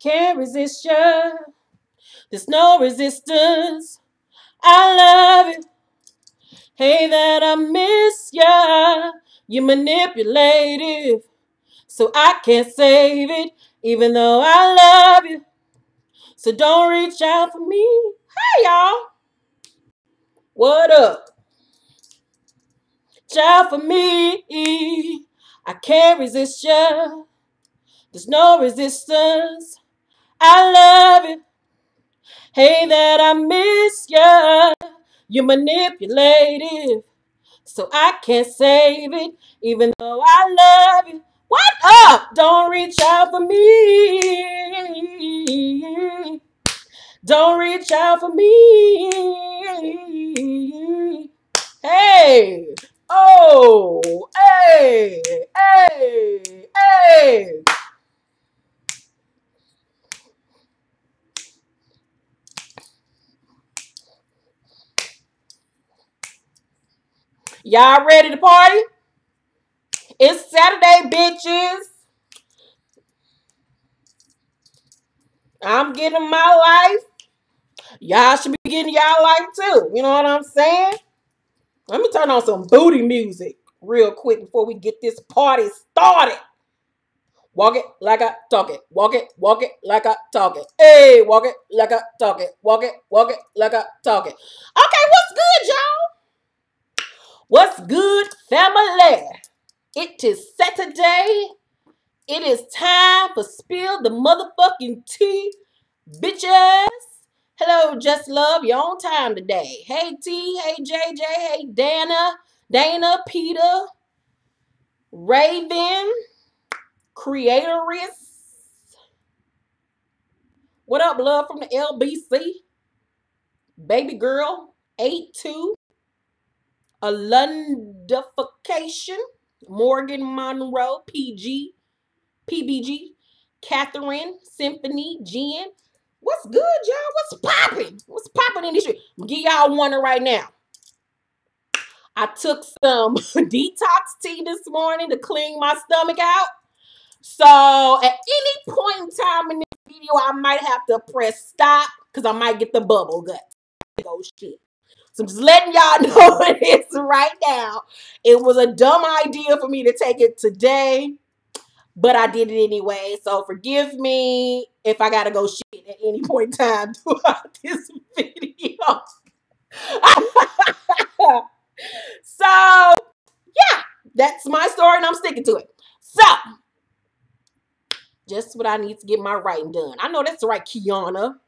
Can't resist ya. There's no resistance. I love it. Hey, that I miss ya. You're manipulative, so I can't save it, even though I love you. So don't reach out for me. Hey, y'all. What up? Reach out for me. I can't resist ya. There's no resistance. I love it. Hey, that I miss ya. You're manipulative, so I can't save it, even though I love you. What up? Don't reach out for me. Don't reach out for me. Hey. Oh. Hey. Hey. Hey. Y'all ready to party? It's Saturday, bitches. I'm getting my life. Y'all should be getting y'all life too. You know what I'm saying? Let me turn on some booty music real quick before we get this party started. Walk it like I talk it. Walk it like I talk it. Hey, walk it like I talk it. Walk it like I talk it. Okay, what's good, y'all? What's good, family? It is Saturday. It is time for Spill the Motherfucking Tea, bitches. Hello, Just Love. You're on time today. Hey, T. Hey, JJ. Hey, Dana, Peter, Raven, Creatorist. What up, love from the LBC? Baby girl, 8-2. Alundification. Morgan Monroe, PG. PBG, Catherine, Symphony, Jen. What's good, y'all? What's popping? What's popping in this shit? Give y'all one right now. I took some detox tea this morning to clean my stomach out. So at any point in time in this video, I might have to press stop because I might get the bubble gut. Oh shit. So I'm just letting y'all know it is right now. It was a dumb idea for me to take it today, but I did it anyway. So forgive me if I gotta go shit at any point in time throughout this video. So yeah, that's my story and I'm sticking to it. So just what I need to get my writing done. I know that's right, Kiana.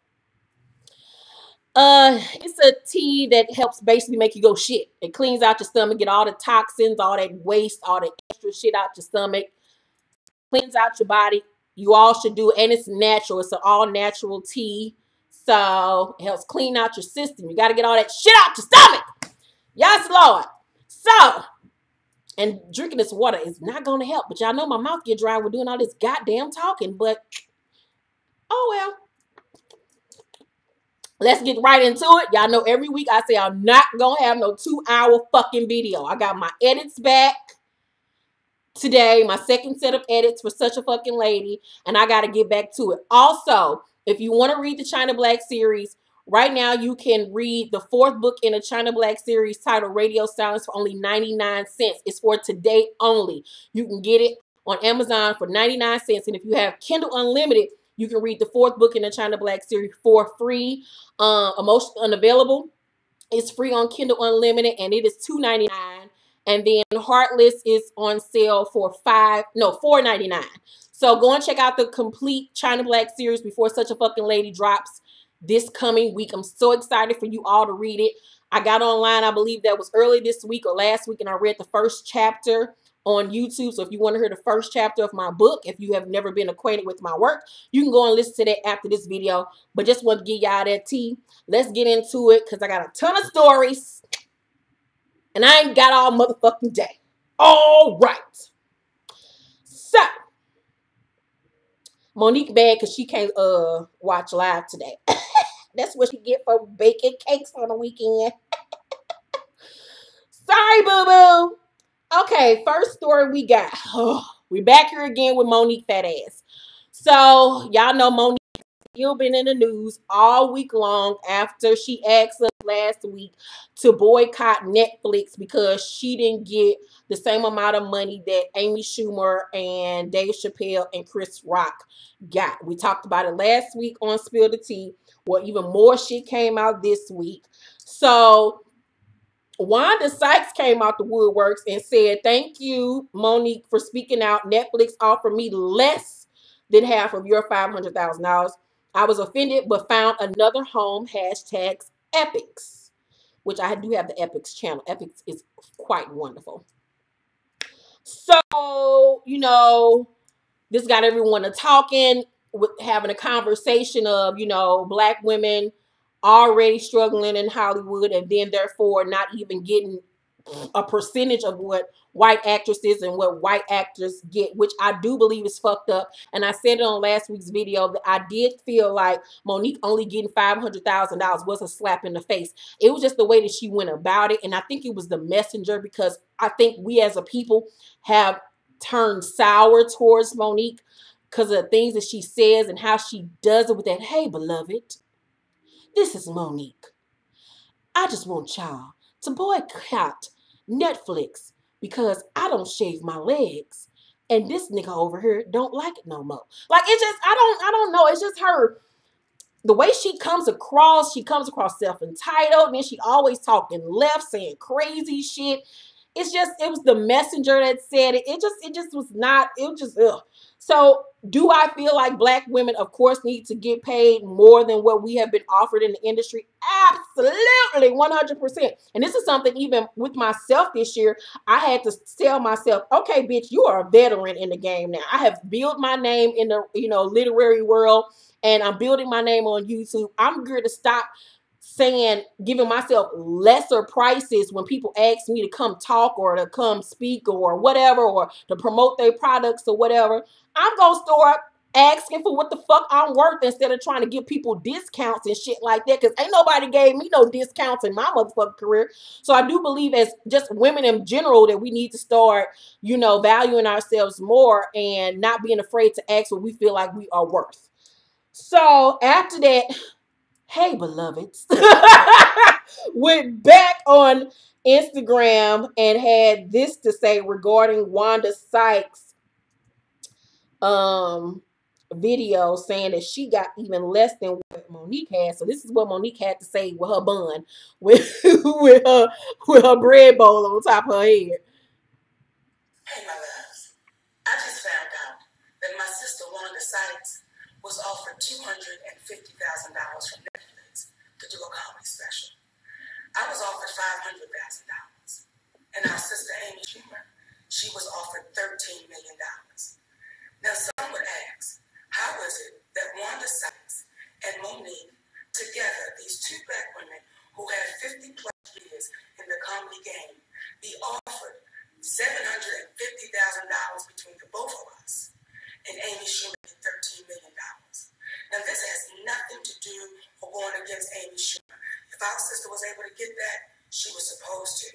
It's a tea that helps basically make you go shit. It cleans out your stomach, get all the toxins, all that waste, all the extra shit out your stomach. Cleans out your body. You all should do it, and it's natural. It's an all-natural tea. So it helps clean out your system. You got to get all that shit out your stomach. Yes, Lord. So, and drinking this water is not going to help. But y'all know my mouth get dry with doing all this goddamn talking. But, oh well. Let's get right into it. Y'all know every week I say I'm not going to have no 2-hour fucking video. I got my edits back today, my second set of edits for Such a Fucking Lady, and I got to get back to it. Also, if you want to read the China Black series, right now you can read the 4th book in the China Black series titled Radio Silence for only 99 cents. It's for today only. You can get it on Amazon for 99 cents, and if you have Kindle Unlimited, you can read the 4th book in the China Black series for free. Emotionally Unavailable is free on Kindle Unlimited, and it is $2.99. And then Heartless is on sale for $4.99. So go and check out the complete China Black series before Such a Fucking Lady drops this coming week. I'm so excited for you all to read it. I got online, I believe that was early this week or last week, and I read the first chapter on YouTube. So if you want to hear the first chapter of my book, if you have never been acquainted with my work, you can go and listen to that after this video. But just want to give y'all that tea. Let's get into it because I got a ton of stories. And I ain't got all motherfucking day. All right. So, Monique bad because she can't watch live today. That's what she get for baking cakes on the weekend. Sorry, boo-boo. Okay, first story we got. Oh, we back here again with Monique fat ass. So, y'all know Monique still been in the news all week long after she asked us last week to boycott Netflix because she didn't get the same amount of money that Amy Schumer and Dave Chappelle and Chris Rock got. We talked about it last week on Spill the Tea. Well, even more shit came out this week. So Wanda Sykes came out the woodworks and said, "Thank you, Monique, for speaking out. Netflix offered me less than half of your $500,000. I was offended, but found another home. Hashtags Epics," which I do have the Epics channel. Epics is quite wonderful. So, this got everyone to talking, with having a conversation of, black women already struggling in Hollywood and then therefore not even getting a percentage of what white actresses and what white actors get, which I do believe is fucked up. And I said it on last week's video that I did feel like Monique only getting $500,000 was a slap in the face. It was just the way that she went about it. And I think it was the messenger, because I think we as a people have turned sour towards Monique because of the things that she says and how she does it with that, "Hey, beloved, this is Monique. I just want y'all to boycott Netflix because I don't shave my legs. And this nigga over here don't like it no more." Like, it's just, I don't know. It's just her. The way she comes across self-entitled. And then she always talking left, saying crazy shit. It was the messenger that said it. It just was not, it was just, ugh. So do I feel like black women, of course, need to get paid more than what we have been offered in the industry? Absolutely, 100%. And this is something even with myself this year, I had to tell myself, okay, bitch, you are a veteran in the game now. I have built my name in the, literary world, and I'm building my name on YouTube. I'm going to stop giving myself lesser prices when people ask me to come talk or to come speak or whatever, or to promote their products or whatever. I'm going to start asking for what the fuck I'm worth instead of trying to give people discounts and shit like that, because ain't nobody gave me no discounts in my motherfucking career. So I do believe, as just women in general, that we need to start, valuing ourselves more and not being afraid to ask what we feel like we are worth. So after that, hey, beloveds, went back on Instagram and had this to say regarding Wanda Sykes' video, saying that she got even less than what Monique had. So this is what Monique had to say with her bun, with her bread bowl on top of her head. "Hey, my loves, I just found out that my sister Wanda Sykes was offered $250,000 from Netflix to do a comedy special. I was offered $500,000, and our sister Amy Schumer, she was offered $13 million. Now, some would ask, how is it that Wanda Sykes and Monique, together, these two black women who have 50 plus years in the comedy game, be offered $750,000 between the both of us, and Amy Schumer $13 million? Now, this has nothing to do or going against Amy Schumer. If our sister was able to get that, she was supposed to.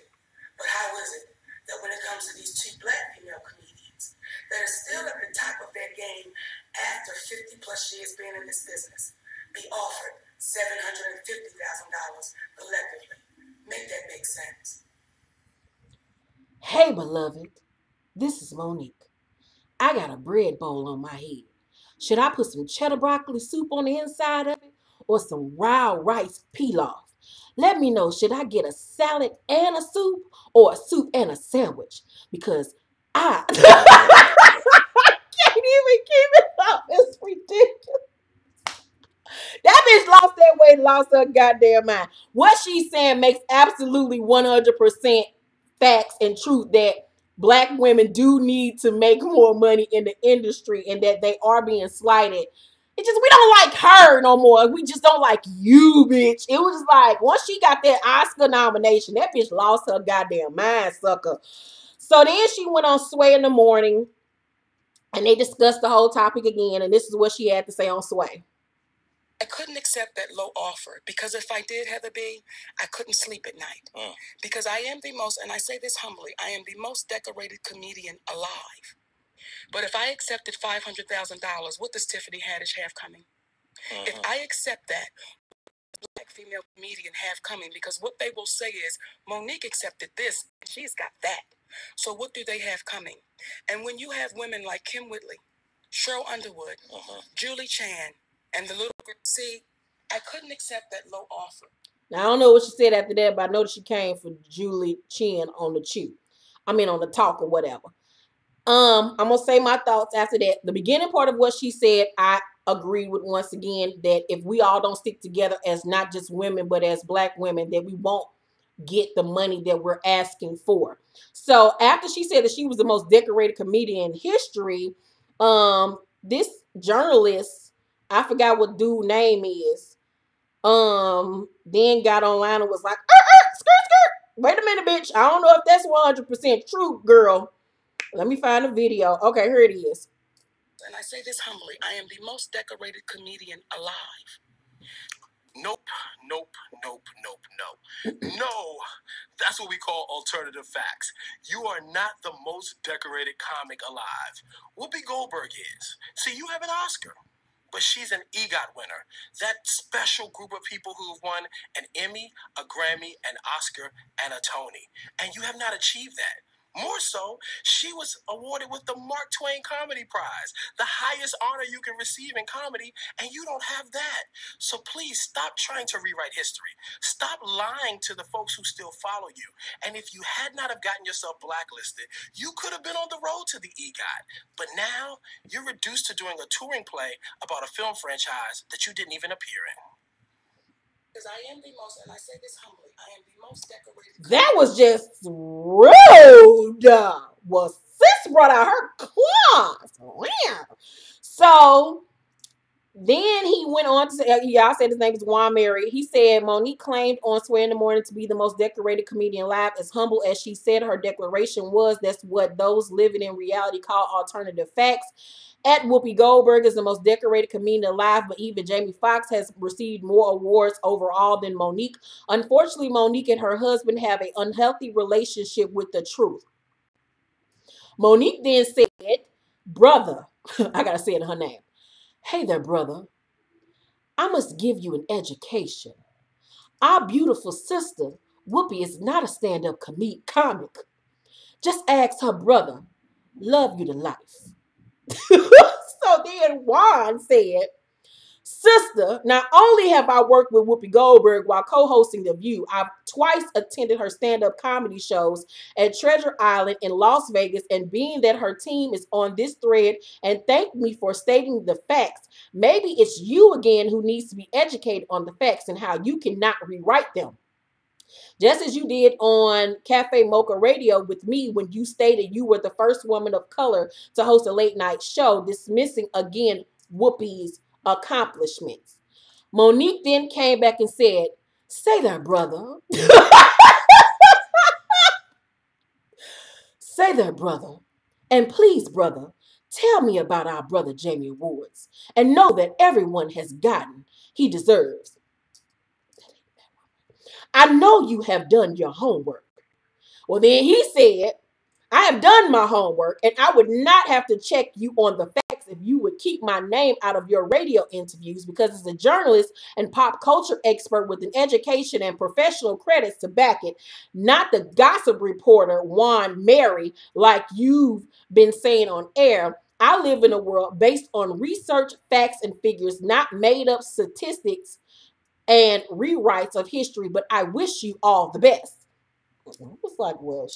But how is it that when it comes to these two black female comedians that are still at the top of their game after 50 plus years being in this business, be offered $750,000 collectively? Make that make sense. Hey, beloved, this is Monique. I got a bread bowl on my head. Should I put some cheddar broccoli soup on the inside of it or some wild rice pilaf? Let me know, should I get a salad and a soup or a soup and a sandwich? Because I can't even keep it up. It's ridiculous. That bitch lost that weight, lost her goddamn mind. What she's saying makes absolutely 100% facts and truth, that black women do need to make more money in the industry and that they are being slighted. It just, we don't like her no more. We just don't like you, bitch. It was like, once she got that Oscar nomination, that bitch lost her goddamn mind, sucker. So then she went on Sway in the Morning and they discussed the whole topic again. And this is what she had to say on Sway. "I couldn't accept that low offer because if I did, Heather B, I couldn't sleep at night. Because I am the most, and I say this humbly, I am the most decorated comedian alive. But if I accepted $500,000, what does Tiffany Haddish have coming? If I accept that, black female comedian have coming, because what they will say is Monique accepted this and she's got that. So what do they have coming? And when you have women like Kim Whitley, Cheryl Underwood, Julie Chan, and the little girl, see, I couldn't accept that low offer. Now I don't know what she said after that, but I know that she came for Julie Chan on the on the talk or whatever. I'm gonna say my thoughts after that. The beginning part of what she said, I agree with once again that if we all don't stick together as not just women but as black women, that we won't get the money that we're asking for. So after she said that she was the most decorated comedian in history, this journalist, I forgot what dude name is, then got online and was like, skirt, skirt. Wait a minute, bitch. I don't know if that's 100% true, girl. Let me find the video. Okay, here it is. And I say this humbly, I am the most decorated comedian alive. Nope. No. That's what we call alternative facts. You are not the most decorated comic alive. Whoopi Goldberg is. See, you have an Oscar, but she's an EGOT winner. That special group of people who have won an Emmy, a Grammy, an Oscar, and a Tony. And you have not achieved that. More so, she was awarded with the Mark Twain Comedy Prize, the highest honor you can receive in comedy, and you don't have that. So please stop trying to rewrite history. Stop lying to the folks who still follow you. And if you had not have gotten yourself blacklisted, you could have been on the road to the EGOT. But now you're reduced to doing a touring play about a film franchise that you didn't even appear in. Because I am the most, and I say this humbly, I am the most decorated. That was just rude. Well, sis brought out her claws. Wow. So then he went on to say, y'all said his name is Juan Mary. He said Monique claimed on Swear in the Morning to be the most decorated comedian alive. As humble as she said her declaration was, that's what those living in reality call alternative facts. At Whoopi Goldberg is the most decorated comedian alive, but even Jamie Foxx has received more awards overall than Monique. Unfortunately, Monique and her husband have an unhealthy relationship with the truth. Monique then said, brother, I gotta say it in her name. Hey there, brother. I must give you an education. Our beautiful sister, Whoopi, is not a stand-up comic. Just ask her brother, love you to life. So then Juan said, sister, not only have I worked with Whoopi Goldberg while co-hosting The View, I've twice attended her stand-up comedy shows at Treasure Island in Las Vegas, and being that her team is on this thread and thanked me for stating the facts, maybe it's you again who needs to be educated on the facts and how you cannot rewrite them. Just as you did on Cafe Mocha Radio with me when you stated you were the first woman of color to host a late night show, dismissing again Whoopi's accomplishments. Monique then came back and said, say that, brother. Say that, brother. And please, brother, tell me about our brother Jamie Woods and know that everyone has gotten he deserves. I know you have done your homework. Well, then he said, I have done my homework and I would not have to check you on the facts if you would keep my name out of your radio interviews, because as a journalist and pop culture expert with an education and professional credits to back it, not the gossip reporter Juan Mary like you've been saying on air. I live in a world based on research, facts, and figures, not made up statistics and rewrites of history, but I wish you all the best. I was like, well,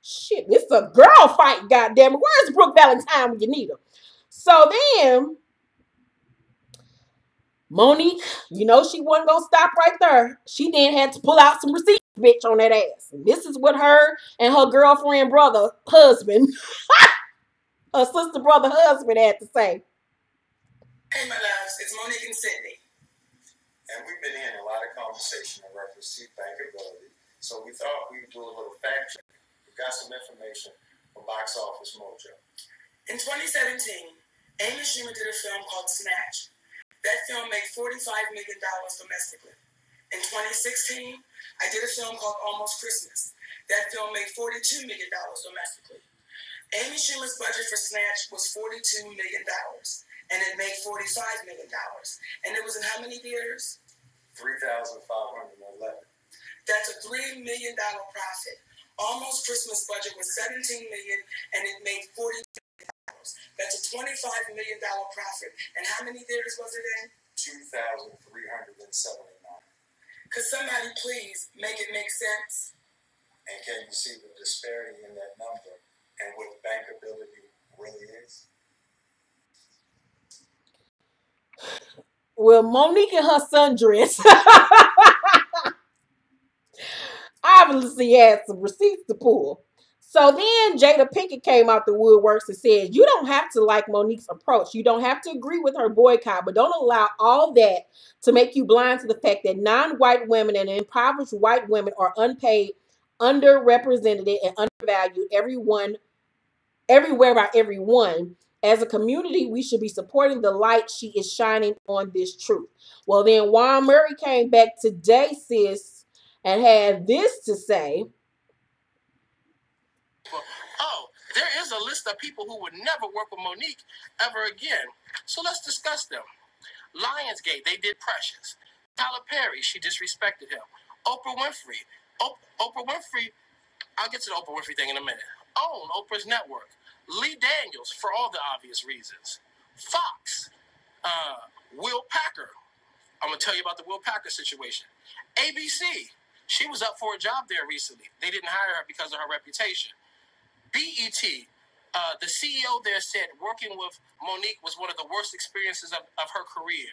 shit, this is a girl fight, goddamn it. Where's Brooke Valentine when you need her? So then, Monique, you know she wasn't going to stop right there. She then had to pull out some receipts, bitch, on that ass. And this is what her and her girlfriend, brother, husband, her sister, brother, husband had to say. Hey, my loves, it's Monique and Sydney. And we've been in a lot of conversation in reference to bankability. So we thought we'd do a little fact check. We got some information from Box Office Mojo. In 2017, Amy Schumer did a film called Snatch. That film made $45 million domestically. In 2016, I did a film called Almost Christmas. That film made $42 million domestically. Amy Schumer's budget for Snatch was $42 million. and it made $45 million. And it was in how many theaters? 3,511. That's a $3 million profit. Almost Christmas budget was $17 million, and it made $40 million. That's a $25 million profit. And how many theaters was it in? 2,379. Could somebody please make it make sense? And can you see the disparity in that number and what bankability really is? Well, Monique and her sundress obviously had some receipts to pull. So then Jada Pinkett came out the woodworks and said, you don't have to like Monique's approach. You don't have to agree with her boycott, but don't allow all that to make you blind to the fact that non-white women and impoverished white women are unpaid, underrepresented, and undervalued everywhere by everyone. As a community, we should be supporting the light she is shining on this truth. Well, then Juan Murray came back today, sis, and had this to say. Oh, there is a list of people who would never work with Monique ever again. So let's discuss them. Lionsgate, they did Precious. Tyler Perry, she disrespected him. Oprah Winfrey. Oprah Winfrey, I'll get to the Oprah Winfrey thing in a minute. Own Oprah's network. Lee Daniels, for all the obvious reasons. Fox. Will Packer. I'm going to tell you about the Will Packer situation. ABC. She was up for a job there recently. They didn't hire her because of her reputation. BET, the CEO there said working with Monique was one of the worst experiences of her career.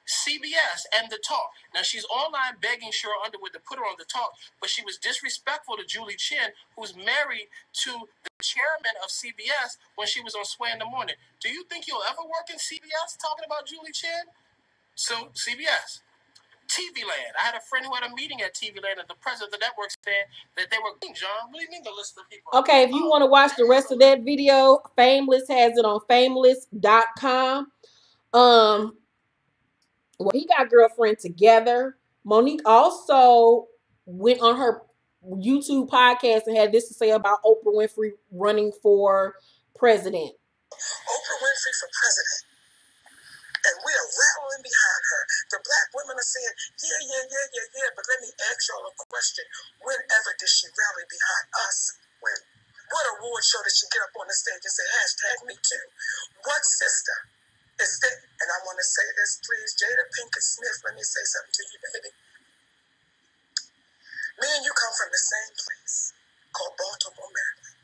CBS and The Talk. Now, she's online begging Cheryl Underwood to put her on The Talk, but she was disrespectful to Julie Chen, who's married to the chairman of CBS when she was on Sway in the Morning. Do you think you'll ever work in CBS talking about Julie Chen? So, CBS. TV Land. I had a friend who had a meeting at TV Land, and the president of the network said that they were, John, what do you mean the list of people? Okay, if you want to watch the rest of that video, Fameless has it on fameless.com. Well, he got girlfriend together. Monique also went on her YouTube podcast and had this to say about Oprah Winfrey running for president. Oprah Winfrey for president. And we are rallying behind her. The black women are saying, yeah. But let me ask y'all a question. Whenever did she rally behind us? When? What award show did she get up on the stage and say, #me too? What sister is that? And I want to say this, please. Jada Pinkett Smith, let me say something to you, baby. Me and you come from the same place called Baltimore, Maryland.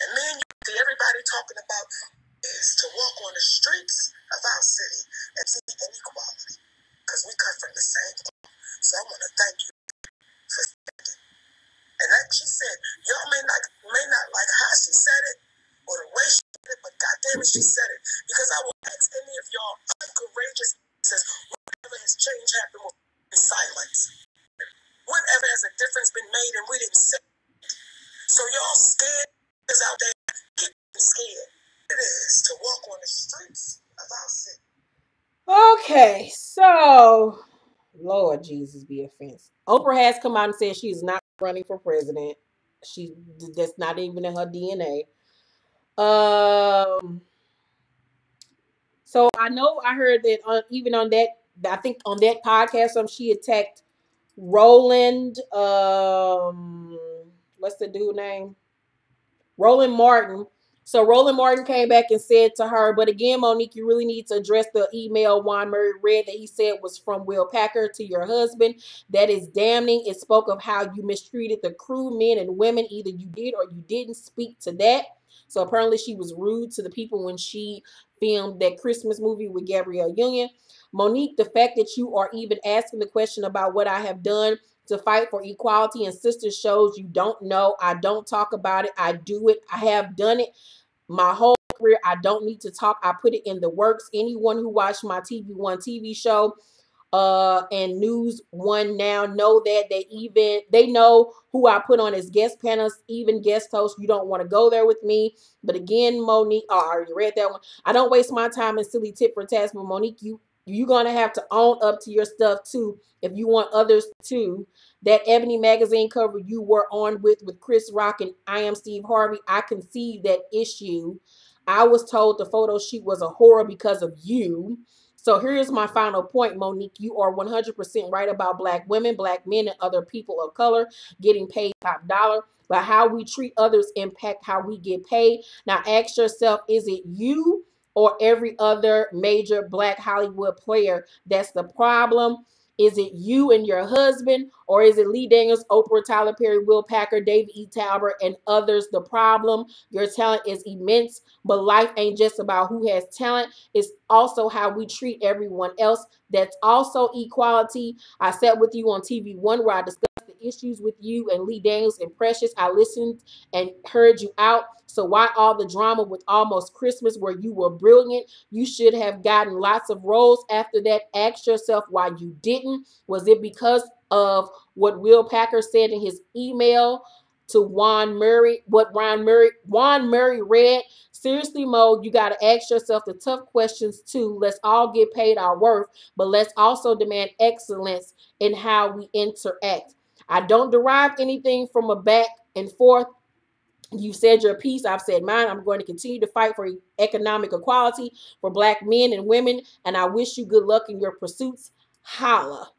And me and you see everybody talking about is to walk on the streets of our city and see inequality, because we come from the same place. So I want to thank you for standing. And like she said, y'all may not like how she said it or the way she said it, but goddamn it, she said it. Because I will ask any of y'all uncourageous says, whatever has changed happened will be silence. Whatever has a difference been made and we didn't say it. So y'all scared is out there, get scared. It is to walk on the streets of our city. Okay, so Lord Jesus be offense. Oprah has come out and said she is not running for president. That's not even in her DNA. So I know I heard that even on that, I think on that podcast, she attacked Roland. What's the dude name? Roland Martin. So Roland Martin came back and said to her, but again, Monique, you really need to address the email Juan Murray read that he said was from Will Packer to your husband. That is damning. It spoke of how you mistreated the crew, men and women. Either you did or you didn't speak to that. So apparently she was rude to the people when she filmed that Christmas movie with Gabrielle Union. Monique, the fact that you are even asking the question about what I have done to fight for equality and sisters shows you don't know. I don't talk about it. I do it. I have done it my whole career. I don't need to talk. I put it in the works. Anyone who watched my TV One TV show and News One now know that they know who I put on as guest panelists, even guest hosts. You don't want to go there with me. But again, Monique, I already read that one. I don't waste my time in silly tit for tat, but Monique, you're gonna have to own up to your stuff too if you want others to. That Ebony magazine cover you were on with Chris Rock and I Am Steve Harvey, I concede that issue. I was told the photo shoot was a horror because of you. So here's my final point, Monique. You are 100% right about Black women, Black men, and other people of color getting paid top dollar. But how we treat others impact how we get paid. Now ask yourself, is it you or every other major Black Hollywood player that's the problem? Is it you and your husband, or is it Lee Daniels, Oprah, Tyler Perry, Will Packer, David E. Talbert, and others the problem? Your talent is immense, but life ain't just about who has talent. It's also how we treat everyone else. That's also equality. I sat with you on TV One where I discussed the issues with you and Lee Daniels and Precious. I listened and heard you out. So why all the drama with Almost Christmas where you were brilliant? You should have gotten lots of roles after that. Ask yourself why you didn't. Was it because of what Will Packer said in his email to Juan Murray, what Juan Murray read? Seriously, Mo, you got to ask yourself the tough questions too. Let's all get paid our worth, but let's also demand excellence in how we interact. I don't derive anything from a back and forth. You said your piece, I've said mine. I'm going to continue to fight for economic equality for Black men and women, and I wish you good luck in your pursuits. Holla.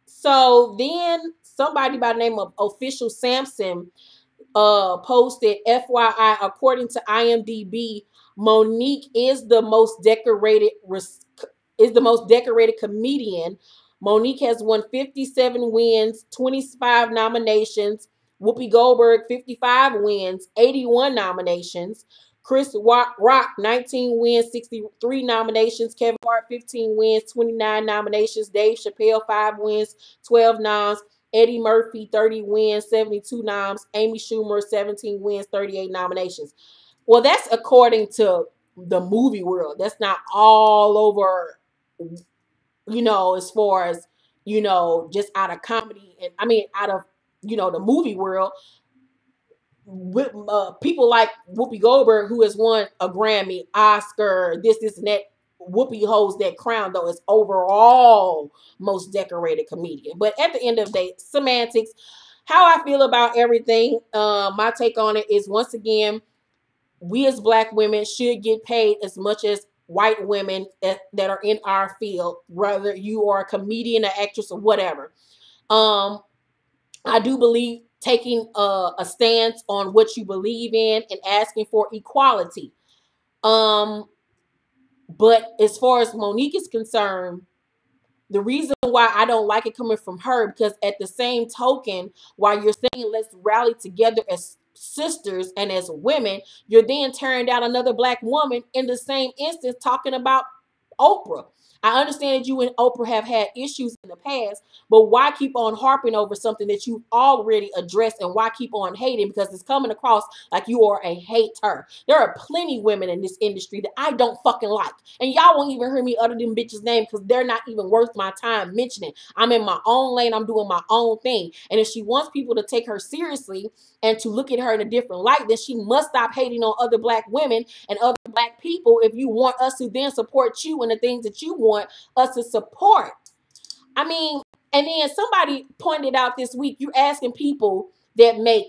So then somebody by the name of Official Simpson posted, FYI, according to IMDb, Monique is the most decorated comedian. Monique has won 57 wins, 25 nominations. Whoopi Goldberg, 55 wins, 81 nominations. Chris Rock, 19 wins, 63 nominations. Kevin Hart, 15 wins, 29 nominations. Dave Chappelle, 5 wins, 12 noms. Eddie Murphy, 30 wins, 72 noms. Amy Schumer, 17 wins, 38 nominations. Well, that's according to the movie world. That's not all over, as far as, just out of comedy. And I mean, out of, the movie world. With, people like Whoopi Goldberg, who has won a Grammy, Oscar, this, and that. Whoopi holds that crown, though, as overall most decorated comedian. But at the end of the day, semantics. How I feel about everything, my take on it is, once again, we as Black women should get paid as much as white women that are in our field, whether you are a comedian, an actress, or whatever. I do believe taking a stance on what you believe in and asking for equality. But as far as Monique is concerned, the reason why I don't like it coming from her, because at the same token, while you're saying let's rally together as sisters and as women, you're then tearing down another Black woman in the same instance talking about Oprah. I understand that you and Oprah have had issues in the past, but why keep on harping over something that you've already addressed, and why keep on hating? Because it's coming across like you are a hater. There are plenty women in this industry that I don't fucking like. And y'all won't even hear me utter them bitches' name because they're not even worth my time mentioning. I'm in my own lane. I'm doing my own thing. And if she wants people to take her seriously and to look at her in a different light, then she must stop hating on other Black women and other Black people if you want us to then support you in the things that you want us to support. I mean, and then somebody pointed out this week, you're asking people that make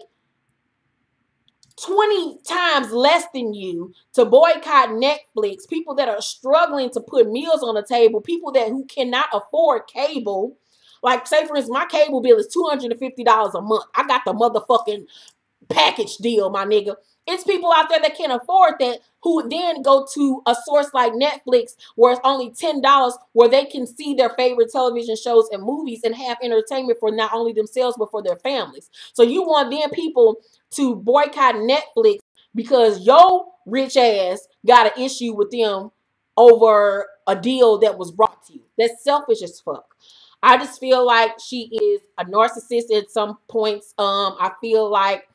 20 times less than you to boycott Netflix, people that are struggling to put meals on the table, people who cannot afford cable. Like, say, for instance, my cable bill is $250 a month. I got the motherfucking package deal, my nigga. It's people out there that can't afford that who then go to a source like Netflix where it's only $10, where they can see their favorite television shows and movies and have entertainment for not only themselves but for their families. So you want then people to boycott Netflix because your rich ass got an issue with them over a deal that was brought to you. That's selfish as fuck. I just feel like she is a narcissist at some points. I feel like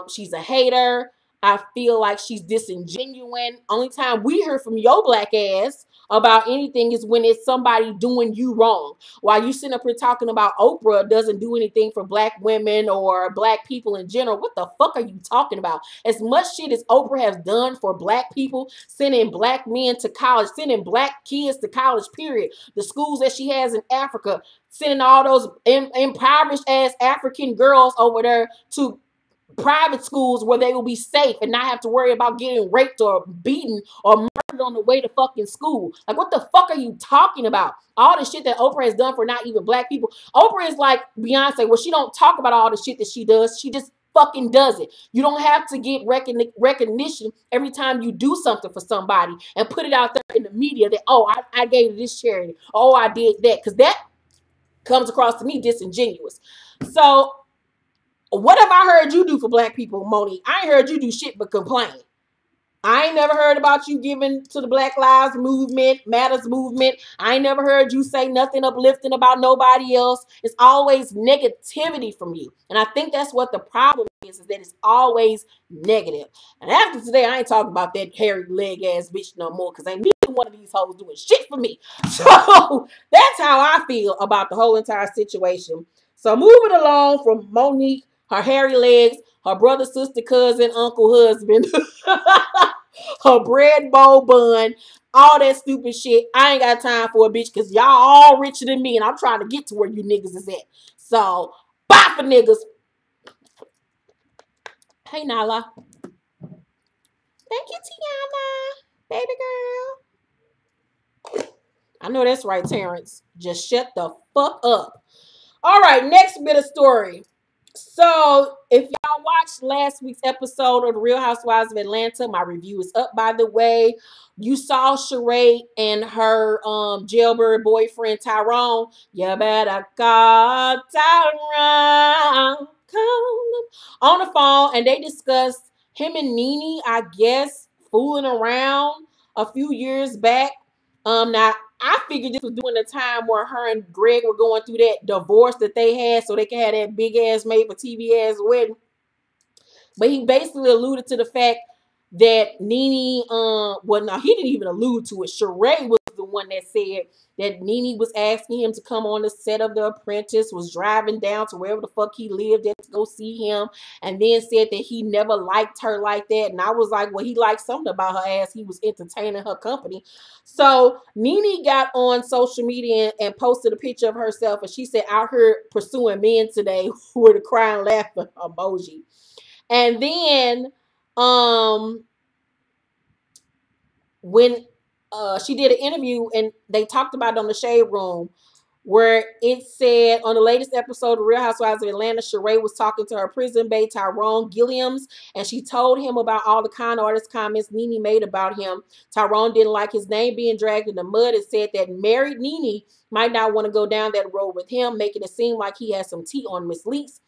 she's a hater. I feel like she's disingenuous. Only time we hear from your Black ass about anything is when it's somebody doing you wrong. While you sitting up here talking about Oprah doesn't do anything for Black women or Black people in general, what the fuck are you talking about? As much shit as Oprah has done for Black people, sending Black men to college, sending Black kids to college, period. The schools that she has in Africa, sending all those impoverished ass African girls over there to private schools where they will be safe and not have to worry about getting raped or beaten or murdered on the way to fucking school. Like, what the fuck are you talking about? All the shit that Oprah has done for not even black people. Oprah is like Beyonce, where she don't talk about all the shit that she does. She just fucking does it. You don't have to get recognition every time you do something for somebody and put it out there in the media that, oh, I gave this charity. Oh, I did that. Because that comes across to me disingenuous. So what have I heard you do for black people, Monique? I ain't heard you do shit but complain. I ain't never heard about you giving to the Black Lives Movement, Matters Movement. I ain't never heard you say nothing uplifting about nobody else. It's always negativity from you. And I think that's what the problem is that it's always negative. And after today, I ain't talking about that hairy leg ass bitch no more, because ain't neither one of these hoes doing shit for me. So that's how I feel about the whole entire situation. So moving along from Monique, her hairy legs, her brother, sister, cousin, uncle, husband, her bread bowl bun, all that stupid shit. I ain't got time for a bitch because y'all all richer than me and I'm trying to get to where you niggas is at. So, bye for niggas. Hey, Nala. Thank you, Tiana. Baby girl. I know that's right, Terrence. Just shut the fuck up. All right, next bit of story. So, if y'all watched last week's episode of The Real Housewives of Atlanta, my review is up, by the way. You saw Sheree and her jailbird boyfriend, Tyrone. You better call Tyrone. Call him on the phone, and they discussed him and Nene, I guess, fooling around a few years back. Now, I figured this was during the time where her and Greg were going through that divorce that they had so they could have that big ass made for TV ass wedding. But he basically alluded to the fact that Nene, well, no, he didn't even allude to it. Sheree was the one that said that Nene was asking him to come on the set of The Apprentice, was driving down to wherever the fuck he lived at to go see him, and then said that he never liked her like that. And I was like, well, he liked something about her ass. He was entertaining her company. So Nene got on social media and posted a picture of herself, and she said, out here pursuing men today with a crying laughing emoji. And then when she did an interview and they talked about it on the Shade Room, where it said on the latest episode of Real Housewives of Atlanta, Sheree was talking to her prison bae, Tyrone Gilliams, and she told him about all the con artist comments Nene made about him. Tyrone didn't like his name being dragged in the mud and said that married Nene might not want to go down that road with him, making it seem like he has some tea on Miss Leaks.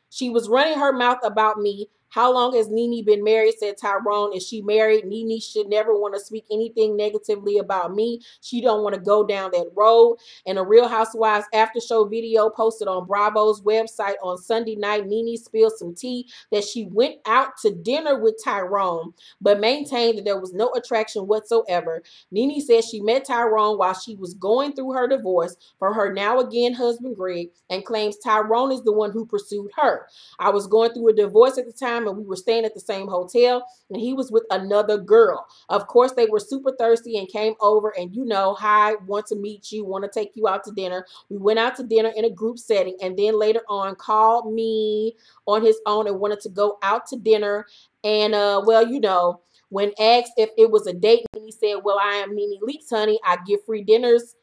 She was running her mouth about me. How long has Nene been married? Said Tyrone. Is she married? Nene should never want to speak anything negatively about me. She don't want to go down that road. And a Real Housewives after show video posted on Bravo's website on Sunday night, Nene spilled some tea that she went out to dinner with Tyrone, but maintained that there was no attraction whatsoever. Nene said she met Tyrone while she was going through her divorce from her now again husband Greg, and claims Tyrone is the one who pursued her. I was going through a divorce at the time and we were staying at the same hotel and he was with another girl. Of course, they were super thirsty and came over and, you know, hi, want to meet you, want to take you out to dinner. We went out to dinner in a group setting and then later on called me on his own and wanted to go out to dinner. And, well, you know, when asked if it was a date, he said, well, I am Nene Leakes, honey. I give free dinners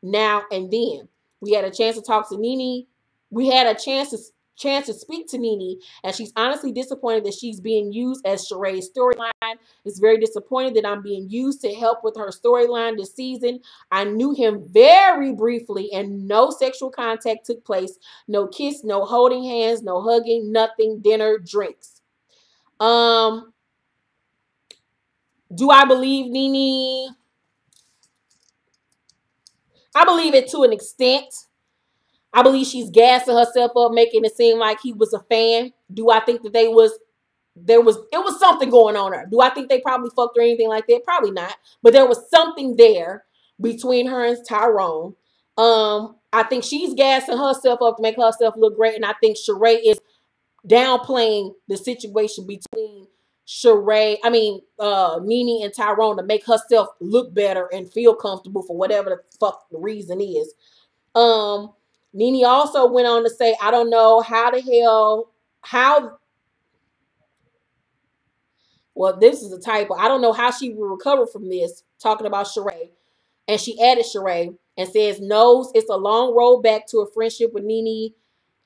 now and then. We had a chance to talk to Nene. We had a chance to speak to Nene, and she's honestly disappointed that she's being used as Sheree's storyline. It's very disappointed that I'm being used to help with her storyline this season. I knew him very briefly, and no sexual contact took place. No kiss, no holding hands, no hugging, nothing, dinner, drinks. Do I believe Nene? I believe it to an extent. I believe she's gassing herself up, making it seem like he was a fan. Do I think that it was something going on there? Do I think they probably fucked or anything like that? Probably not. But there was something there between her and Tyrone. I think she's gassing herself up to make herself look great. And I think Sheree is downplaying the situation between Nene and Tyrone to make herself look better and feel comfortable for whatever the fuck the reason is. Nene also went on to say, I don't know how Well, this is a typo. I don't know how she will recover from this, talking about Sheree. And she added Sheree and says, knows it's a long road back to a friendship with Nene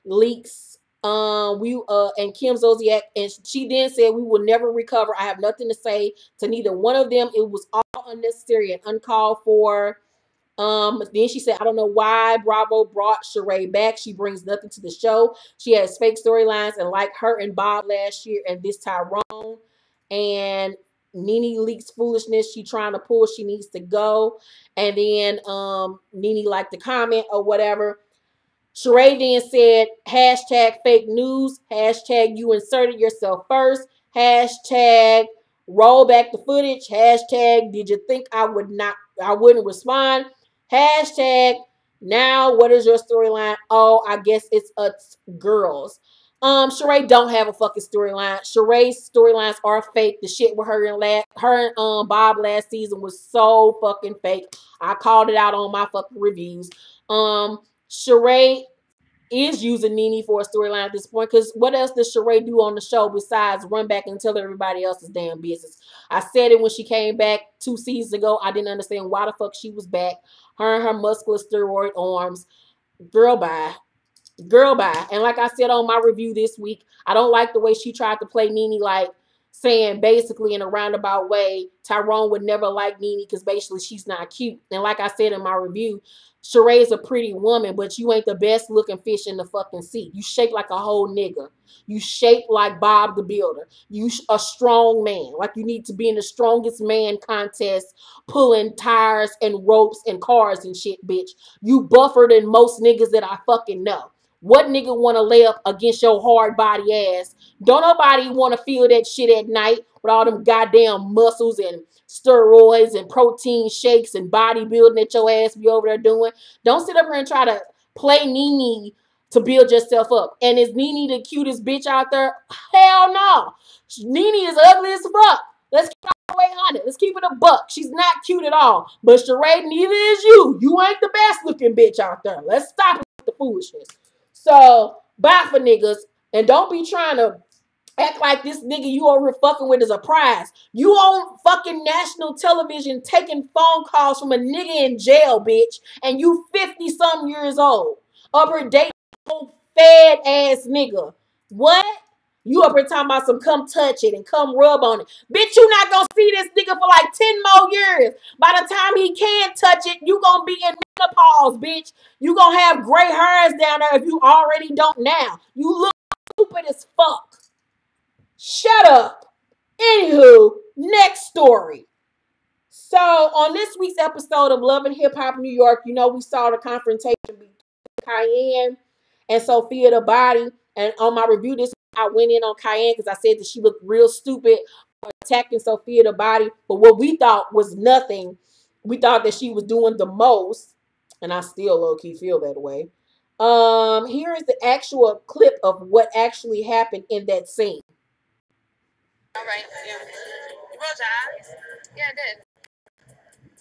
Leakes, we and Kim Zolciak. And she then said, we will never recover. I have nothing to say to neither one of them. It was all unnecessary and uncalled for. Then she said, I don't know why Bravo brought Sheree back. She brings nothing to the show. She has fake storylines, and like her and Bob last year, and this Tyrone and Nene Leakes foolishness she trying to pull, she needs to go. And then Nene liked the comment or whatever. Sheree then said, hashtag fake news, hashtag you inserted yourself first, hashtag roll back the footage, hashtag did you think I wouldn't respond, hashtag now what is your storyline? Oh, I guess it's us girls. Sheree don't have a fucking storyline. Sheree's storylines are fake. The shit with her and Bob last season was so fucking fake. I called it out on my fucking reviews. Sheree is using Nene for a storyline at this point, because what else does Sheree do on the show besides run back and tell everybody else's damn business? I said it when she came back 2 seasons ago. I didn't understand why the fuck she was back. Her and her muscular steroid arms. Girl, bye. Girl, bye. And like I said on my review this week, I don't like the way she tried to play Nene, like saying basically in a roundabout way, Tyrone would never like Nene because basically she's not cute. And like I said in my review, Sheree's a pretty woman, but you ain't the best looking fish in the fucking sea. You shake like a whole nigga. You shape like Bob the Builder. You a strong man. Like you need to be in the strongest man contest, pulling tires and ropes and cars and shit, bitch. You buffer than most niggas that I fucking know. What nigga want to lay up against your hard body ass? Don't nobody want to feel that shit at night with all them goddamn muscles and steroids and protein shakes and bodybuilding that your ass be over there doing. Don't sit up here and try to play Nene to build yourself up. And is Nene the cutest bitch out there? Hell no. Nene is ugly as fuck. Let's keep it all the way 100. Let's keep it a buck. She's not cute at all. But Sheree, neither is you. You ain't the best looking bitch out there. Let's stop with the foolishness. So, bye for niggas. And don't be trying to act like this nigga you over here fucking with is a prize. You on fucking national television taking phone calls from a nigga in jail, bitch. And you 50-something years old. Up here dating old fat ass nigga. What? You up here talking about some come touch it and come rub on it. Bitch, you not gonna see this nigga for like 10 more years. By the time he can touch it, you gonna be in menopause, bitch. You gonna have gray hairs down there if you already don't now. You look stupid as fuck. Shut up. Anywho, next story. So on this week's episode of Love and Hip Hop New York, you know, we saw the confrontation between Cayenne and Sophia the Body. And on my review this week, I went in on Cayenne because I said that she looked real stupid for attacking Sophia the Body. But what we thought was nothing. We thought that she was doing the most. And I still low-key feel that way. Here is the actual clip of what actually happened in that scene. All right, yeah. You rolled your eyes? Yeah, I did.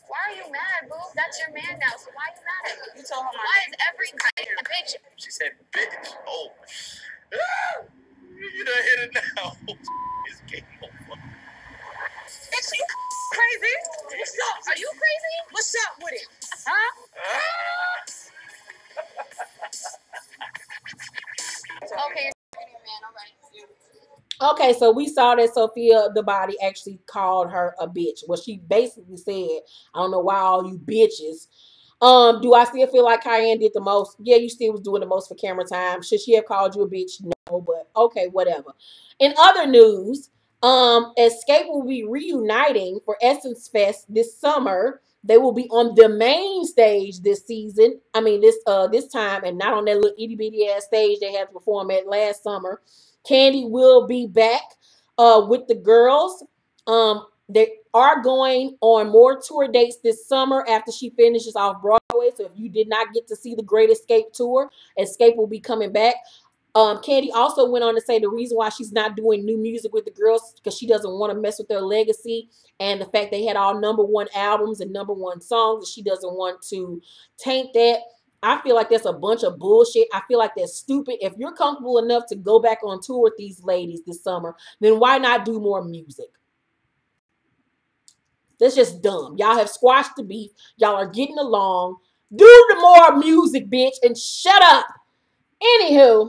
Why are you mad, boo? That's your man now, so why are you mad at me? You told her why is every a bitch? She said bitch. Oh. You done hit it now. It's game over. Is she crazy? What's up? Are you crazy? What's up with it? Huh? Okay, you're your man, all right. Okay, so we saw that Sophia the Body actually called her a bitch. Well, she basically said, I don't know why all you bitches. Do I still feel like Cayenne did the most? Yeah, you still was doing the most for camera time. Should she have called you a bitch? No, but okay, whatever. In other news, Escape will be reuniting for Essence Fest this summer. They will be on the main stage this season. I mean, this time, and not on that little itty bitty ass stage they had to perform at last summer. Candy will be back with the girls. They are going on more tour dates this summer after she finishes off Broadway. So if you did not get to see the Great Escape tour, Escape will be coming back. Candy also went on to say the reason why she's not doing new music with the girls because she doesn't want to mess with their legacy and the fact they had all #1 albums and #1 songs, and she doesn't want to taint that. I feel like that's a bunch of bullshit. I feel like that's stupid. If you're comfortable enough to go back on tour with these ladies this summer, then why not do more music? That's just dumb. Y'all have squashed the beef. Y'all are getting along. Do the more music, bitch, and shut up. Anywho,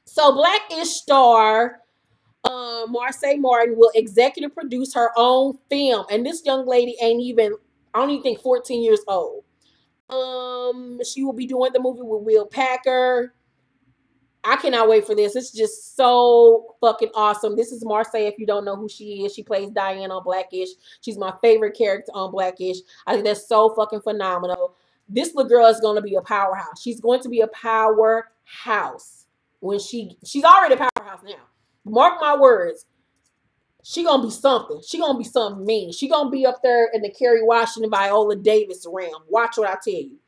so Blackish star Marseille Martin will executive produce her own film, and this young lady ain't even, I don't even think 14 years old. She will be doing the movie with Will Packer. I cannot wait for this. It's just so fucking awesome. This is Marseille. If you don't know who she is, she plays Diane on Blackish. She's my favorite character on Blackish. I think that's so fucking phenomenal. This little girl is going to be a powerhouse. She's going to be a powerhouse when she's already a powerhouse now. Mark my words. She gonna be something. She gonna be something mean. She gonna be up there in the Kerry Washington, Viola Davis realm. Watch what I tell you.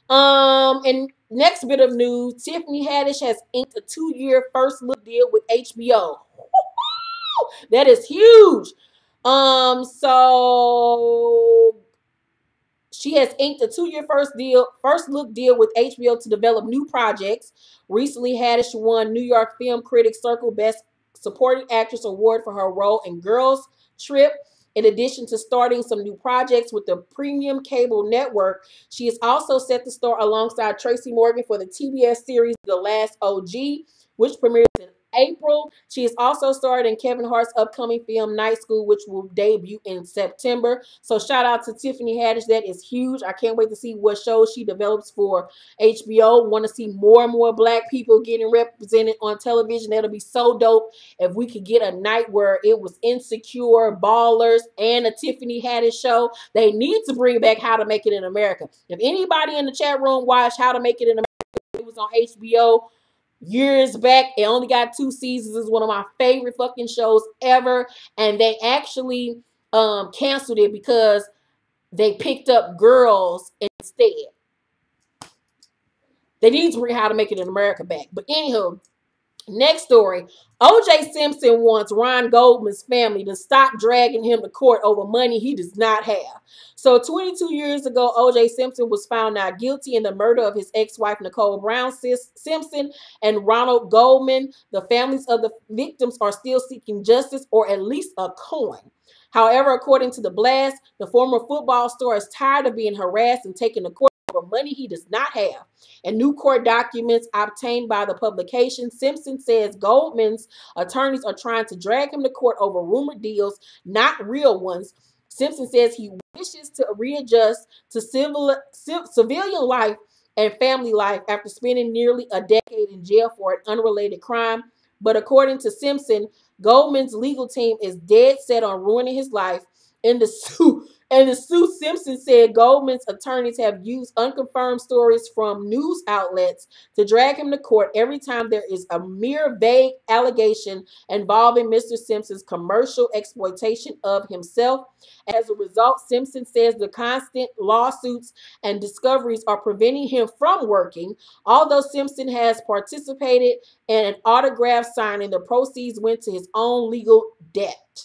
And next bit of news, Tiffany Haddish has inked a 2-year first look deal with HBO. That is huge. So she has inked a 2-year first look deal with HBO to develop new projects. Recently, Haddish won New York Film Critics Circle Best Supporting Actress Award for her role in Girls Trip. In addition to starting some new projects with the premium cable network, she is also set to star alongside Tracy Morgan for the TBS series The Last OG, which premieres in April. She is also starred in Kevin Hart's upcoming film Night School, which will debut in September. So shout out to Tiffany Haddish. That is huge. I can't wait to see what shows she develops for HBO. Want to see more and more black people getting represented on television. That'll be so dope if we could get a night where it was Insecure, Ballers, and a Tiffany Haddish show. They need to bring back How to Make It in America. If anybody in the chat room watched How to Make It in America, it was on HBO years back. It only got 2 seasons. It's one of my favorite fucking shows ever. And they actually canceled it because they picked up girls instead. They need to bring How to Make It in America back. But anywho, next story. O.J. Simpson wants Ron Goldman's family to stop dragging him to court over money he does not have. So 22 years ago, O.J. Simpson was found not guilty in the murder of his ex-wife, Nicole Brown Simpson, and Ronald Goldman. The families of the victims are still seeking justice, or at least a coin. However, according to the blast, the former football star is tired of being harassed and taken to court over money he does not have. In new court documents obtained by the publication, Simpson says Goldman's attorneys are trying to drag him to court over rumored deals, not real ones. Simpson says he wishes to readjust to civilian life and family life after spending nearly a decade in jail for an unrelated crime. But according to Simpson, Goldman's legal team is dead set on ruining his life. In the suit, Simpson said Goldman's attorneys have used unconfirmed stories from news outlets to drag him to court every time there is a mere vague allegation involving Mr. Simpson's commercial exploitation of himself. As a result, Simpson says the constant lawsuits and discoveries are preventing him from working. Although Simpson has participated in an autograph signing, the proceeds went to his own legal debt.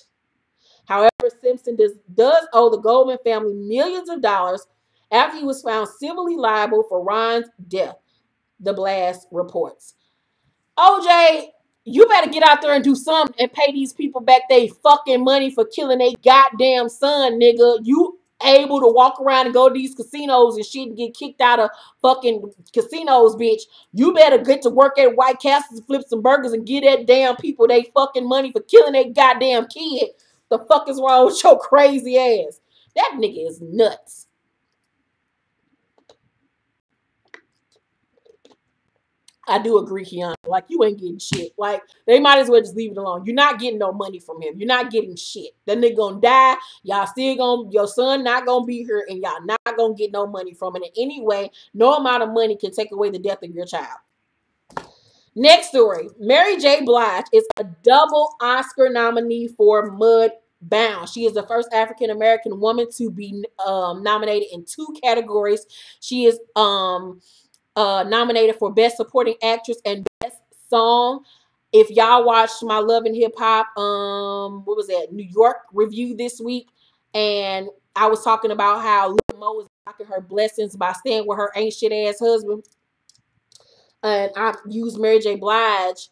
However, Simpson does owe the Goldman family millions of dollars after he was found civilly liable for Ron's death, the blast reports. OJ, you better get out there and do something and pay these people back their fucking money for killing their goddamn son, nigga. You able to walk around and go to these casinos and shit and get kicked out of fucking casinos, bitch. You better get to work at White Castles and flip some burgers and get that damn people they fucking money for killing their goddamn kid. The fuck is wrong with your crazy ass? That nigga is nuts. I do agree, Kiana. Like, you ain't getting shit. Like, they might as well just leave it alone. You're not getting no money from him. You're not getting shit. That nigga gonna die. Y'all still gonna, your son not gonna be here, and y'all not gonna get no money from it. And anyway, no amount of money can take away the death of your child. Next story. Mary J. Blige is a double Oscar nominee for Mudbound. She is the first African-American woman to be nominated in 2 categories. She is nominated for Best Supporting Actress and Best Song. If y'all watched my Love and Hip Hop, what was that, New York review this week, and I was talking about how Lil Mo is blocking her blessings by staying with her ain't shit ass husband. And I used Mary J. Blige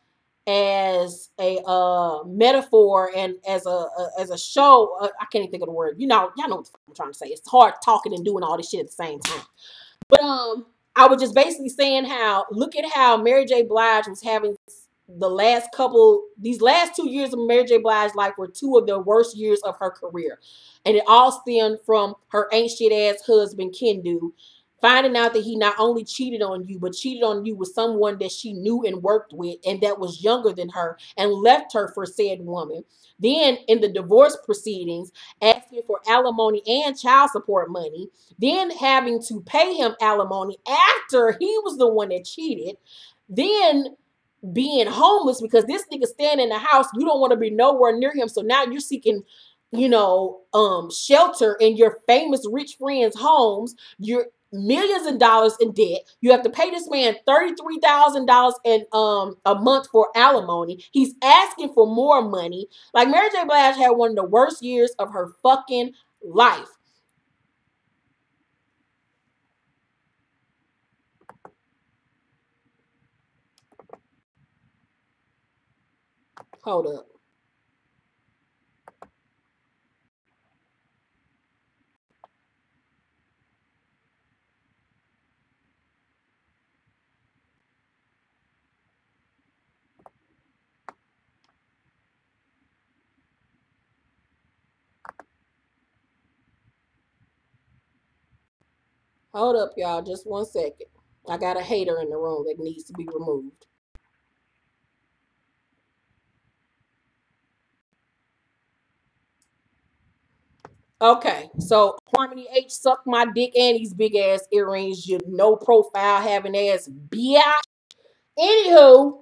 as a metaphor and as a show. I can't even think of the word. Y'all know what the fuck I'm trying to say. It's hard talking and doing all this shit at the same time. But I was just basically saying how, look at how Mary J. Blige was having these last 2 years of Mary J. Blige's life were two of the worst years of her career. And it all stemmed from her ain't shit ass husband, Kendu, finding out that he not only cheated on you, but cheated on you with someone that she knew and worked with and that was younger than her and left her for said woman. Then in the divorce proceedings, asking for alimony and child support money, then having to pay him alimony after he was the one that cheated, then being homeless because this nigga standing in the house, you don't want to be nowhere near him. So now you're seeking, shelter in your famous rich friends' homes. You're millions of dollars in debt. You have to pay this man $33,000 in a month for alimony. He's asking for more money. Like, Mary J. Blige had one of the worst years of her fucking life. Hold up. Hold up, y'all. Just 1 second. I got a hater in the room that needs to be removed. Okay, so Harmony H sucked my dick and these big ass earrings, you no profile having ass bitch. Anywho,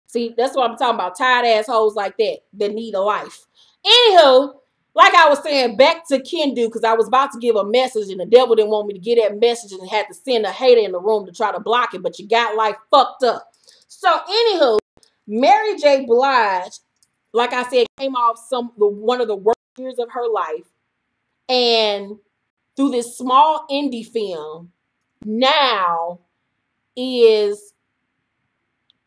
see, that's what I'm talking about. Tired assholes like that need a life. Anywho, like I was saying, back to Kendu, because I was about to give a message and the devil didn't want me to get that message and had to send a hater in the room to try to block it, but you got life fucked up. So anywho, Mary J. Blige, like I said, came off one of the worst years of her life. And through this small indie film, now is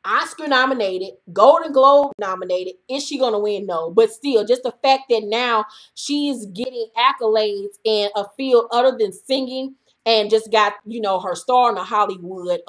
Oscar nominated, Golden Globe nominated. Is she gonna win? No, but still, just the fact that now she's getting accolades in a field other than singing, and just got her star on the Hollywood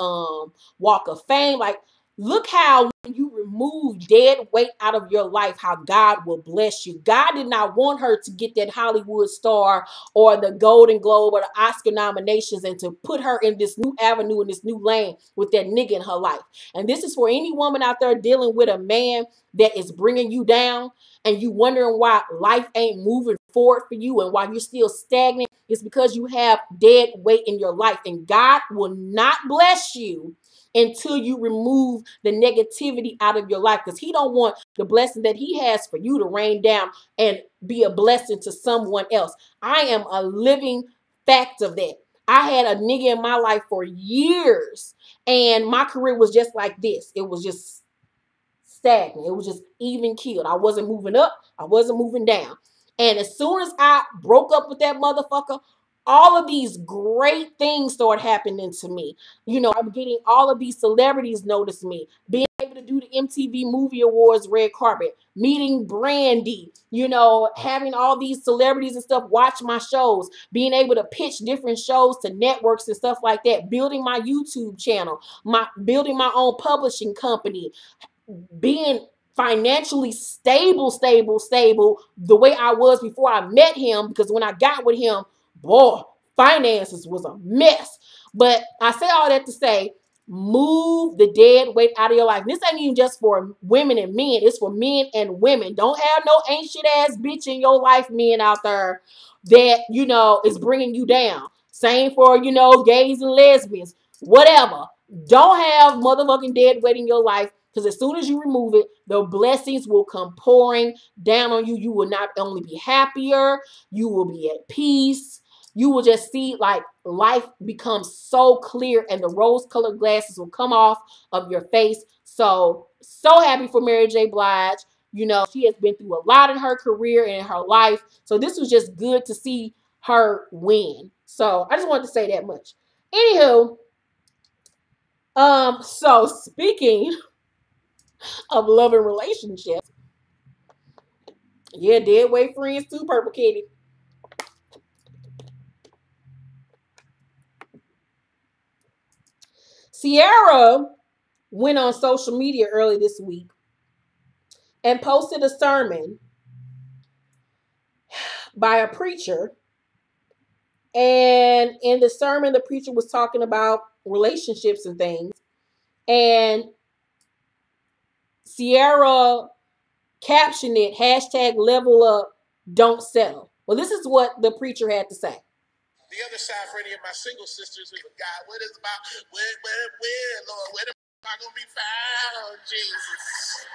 Walk of Fame. Like, look how when you remove dead weight out of your life, how God will bless you. God did not want her to get that Hollywood star or the Golden Globe or the Oscar nominations and to put her in this new avenue, in this new lane with that nigga in her life. And this is for any woman out there dealing with a man that is bringing you down and you wondering why life ain't moving forward for you and why you're still stagnant. It's because you have dead weight in your life, and God will not bless you until you remove the negativity out of your life, because he don't want the blessing that he has for you to rain down and be a blessing to someone else. I am a living fact of that. I had a nigga in my life for years, and my career was just like this. It was just stagnant. It was just even keeled. I wasn't moving up. I wasn't moving down. And as soon as I broke up with that motherfucker, all of these great things started happening to me. I'm getting all of these celebrities notice me, being able to do the MTV Movie Awards red carpet, meeting Brandy, having all these celebrities and stuff watch my shows, being able to pitch different shows to networks and stuff like that, building my YouTube channel, building my own publishing company, being financially stable the way I was before I met him, because when I got with him, boy, finances was a mess. But I say all that to say, move the dead weight out of your life. And this ain't even just for women and men. It's for men and women. Don't have no ancient ass bitch in your life, men out there that, is bringing you down. Same for, gays and lesbians. Whatever. Don't have motherfucking dead weight in your life, because as soon as you remove it, the blessings will come pouring down on you. You will not only be happier, you will be at peace. You will just see like life becomes so clear, and the rose-colored glasses will come off of your face. So happy for Mary J. Blige. She has been through a lot in her career and in her life. So this was just good to see her win. So I just wanted to say that much. Anywho, so speaking of loving relationships. Yeah, dead weight friends too, Purple Kitty. Ciara went on social media early this week and posted a sermon by a preacher. And in the sermon, the preacher was talking about relationships and things. And Ciara captioned it, hashtag level up, don't settle. Well, this is what the preacher had to say. The other side for any of my single sisters who are, God, what is about, where, Lord, where am I going to be found, Jesus?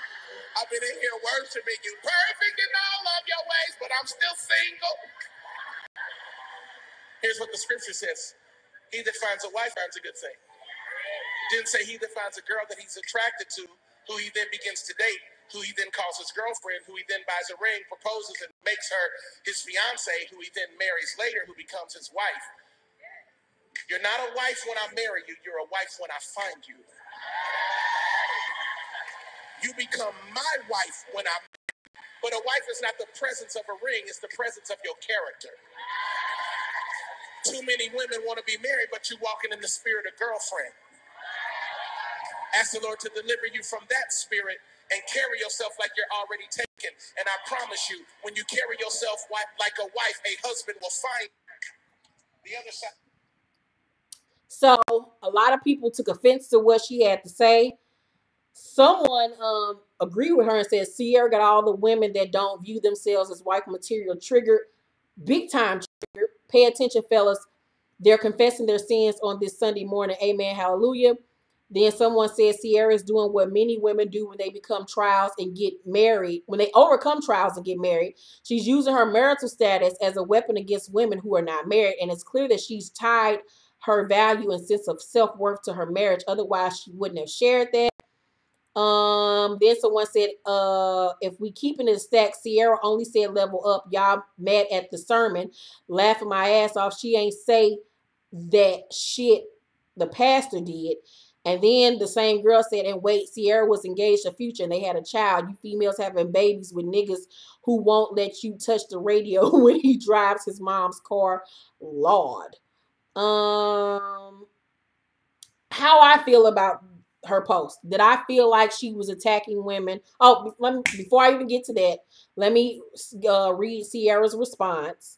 I've been in here worshiping you, perfect in all of your ways, but I'm still single. Here's what the scripture says. He that finds a wife finds a good thing. It didn't say he that finds a girl that he's attracted to, who he then begins to date, who he then calls his girlfriend, who he then buys a ring, proposes, and makes her his fiance, who he then marries later, who becomes his wife. You're not a wife when I marry you. You're a wife when I find you. You become my wife when I'm. But a wife is not the presence of a ring. It's the presence of your character. Too many women want to be married, but you're walking in the spirit of girlfriend. Ask the Lord to deliver you from that spirit and carry yourself like you're already taken. And I promise you, when you carry yourself like a wife, a husband will find the other side. So a lot of people took offense to what she had to say. Someone agreed with her and said Ciara got all the women that don't view themselves as wife material triggered, big time triggered. Pay attention, fellas. They're confessing their sins on this Sunday morning. Amen. Hallelujah. Then someone said Ciara is doing what many women do when they become trials and get married. When they overcome trials and get married, she's using her marital status as a weapon against women who are not married. And it's clear that she's tied her value and sense of self-worth to her marriage. Otherwise, she wouldn't have shared that. Then someone said, if we keeping it stacked, Ciara only said level up. Y'all mad at the sermon, laughing my ass off. She ain't say that shit the pastor did. And then the same girl said, and wait, Ciara was engaged to Future and they had a child. You females having babies with niggas who won't let you touch the radio when he drives his mom's car. Lord. How I feel about her post. Did I feel like she was attacking women? Oh, before I even get to that, let me read Ciara's response.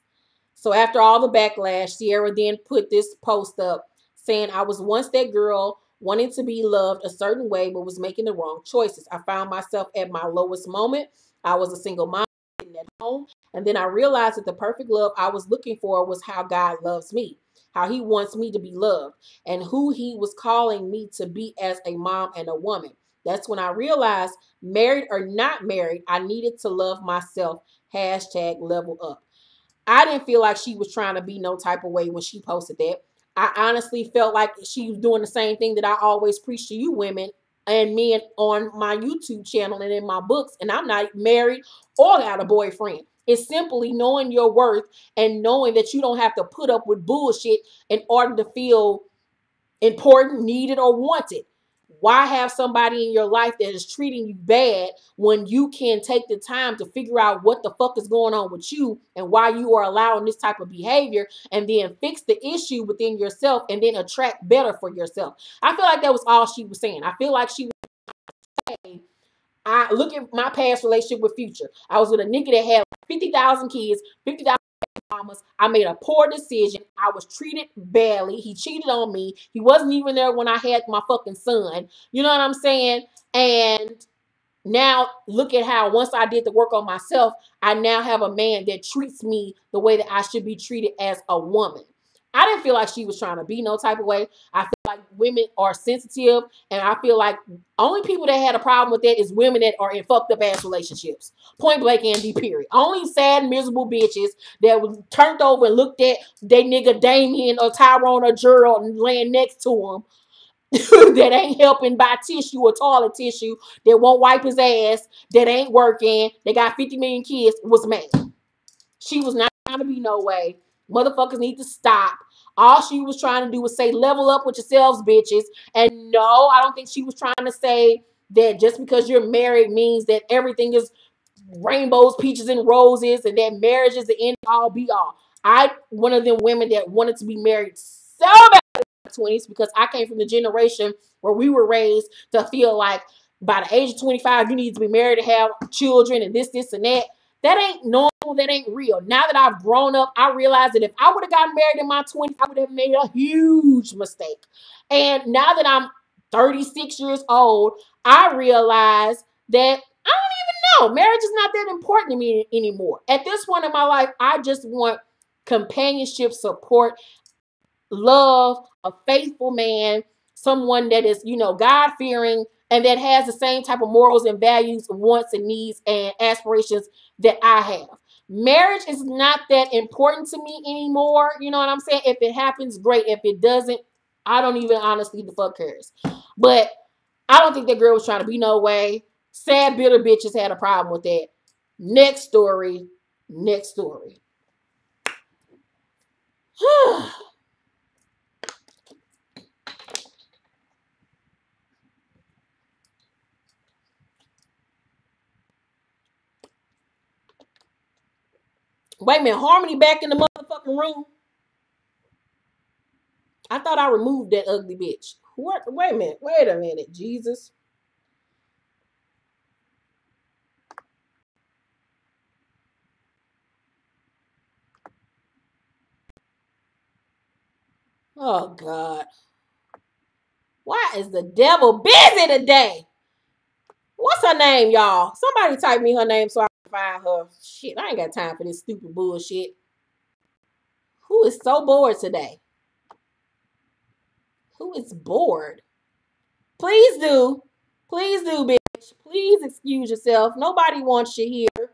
So after all the backlash, Ciara then put this post up saying, I was once that girl wanting to be loved a certain way, but was making the wrong choices. I found myself at my lowest moment. I was a single mom sitting at home. And then I realized that the perfect love I was looking for was how God loves me, how he wants me to be loved, and who he was calling me to be as a mom and a woman. That's when I realized, married or not married, I needed to love myself. Hashtag level up. I didn't feel like she was trying to be no type of way when she posted that. I honestly felt like she was doing the same thing that I always preach to you women and men on my YouTube channel and in my books. And I'm not married or got a boyfriend. It's simply knowing your worth and knowing that you don't have to put up with bullshit in order to feel important, needed, or wanted. Why have somebody in your life that is treating you bad when you can take the time to figure out what the fuck is going on with you and why you are allowing this type of behavior, and then fix the issue within yourself and then attract better for yourself? I feel like that was all she was saying. I feel like she was saying, I look at my past relationship with Future. I was with a nigga that had 50,000 kids, 50,000 mamas. I made a poor decision. I was treated badly. He cheated on me. He wasn't even there when I had my fucking son. You know what I'm saying? And now look at how once I did the work on myself, I now have a man that treats me the way that I should be treated as a woman. I didn't feel like she was trying to be no type of way. I feel like women are sensitive, and I feel like only people that had a problem with that is women that are in fucked up ass relationships. Point blank and D period. Only sad, miserable bitches that was turned over and looked at they nigga Damien or Tyrone or Gerald laying next to him that ain't helping buy tissue or toilet tissue, that won't wipe his ass, that ain't working, they got 50 million kids, was mad. She was not trying to be no way. Motherfuckers need to stop. All she was trying to do was say, level up with yourselves, bitches. And no, I don't think she was trying to say that just because you're married means that everything is rainbows, peaches, and roses, and that marriage is the end all be all. I one of them women that wanted to be married so bad in my 20s because I came from the generation where we were raised to feel like by the age of 25 you need to be married to have children and this and that. That ain't normal. That ain't real. Now that I've grown up, I realize that if I would have gotten married in my 20s, I would have made a huge mistake. And now that I'm 36 years old, I realize that no, marriage is not that important to me anymore. At this point in my life, I just want companionship, support, love, a faithful man, someone that is, God-fearing and that has the same type of morals and values, wants and needs and aspirations that I have. Marriage is not that important to me anymore. You know what I'm saying? If it happens, great. If it doesn't, I don't even honestly the fuck cares. But I don't think that girl was trying to be no way. Sad, bitter bitches had a problem with that. Next story. Next story. Wait a minute. Harmony back in the motherfucking room. I thought I removed that ugly bitch. What? Wait a minute. Wait a minute. Jesus. Oh, God. Why is the devil busy today? What's her name, y'all? Somebody type me her name so I can find her. Shit, I ain't got time for this stupid bullshit. Who is so bored today? Who is bored? Please do. Please do, bitch. Please excuse yourself. Nobody wants you here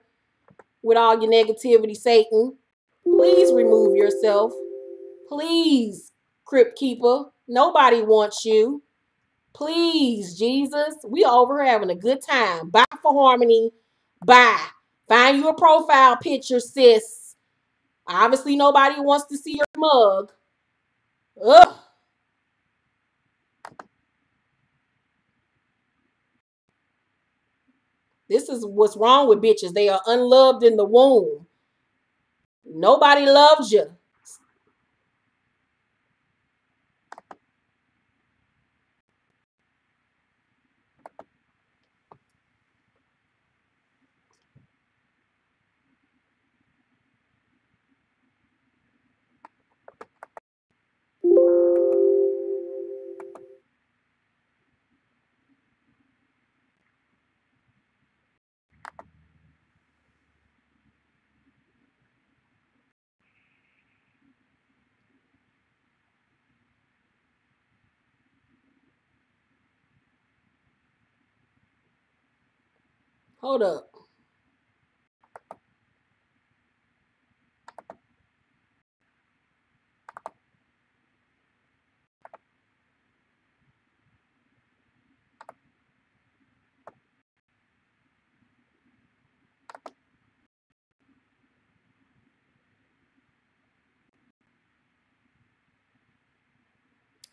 with all your negativity, Satan. Please remove yourself. Please, Crypt Keeper. Nobody wants you. Please, Jesus. We over here having a good time. Bye for Harmony. Bye. Find you a profile picture, sis. Obviously, nobody wants to see your mug. Ugh. This is what's wrong with bitches. They are unloved in the womb. Nobody loves you. Hold up.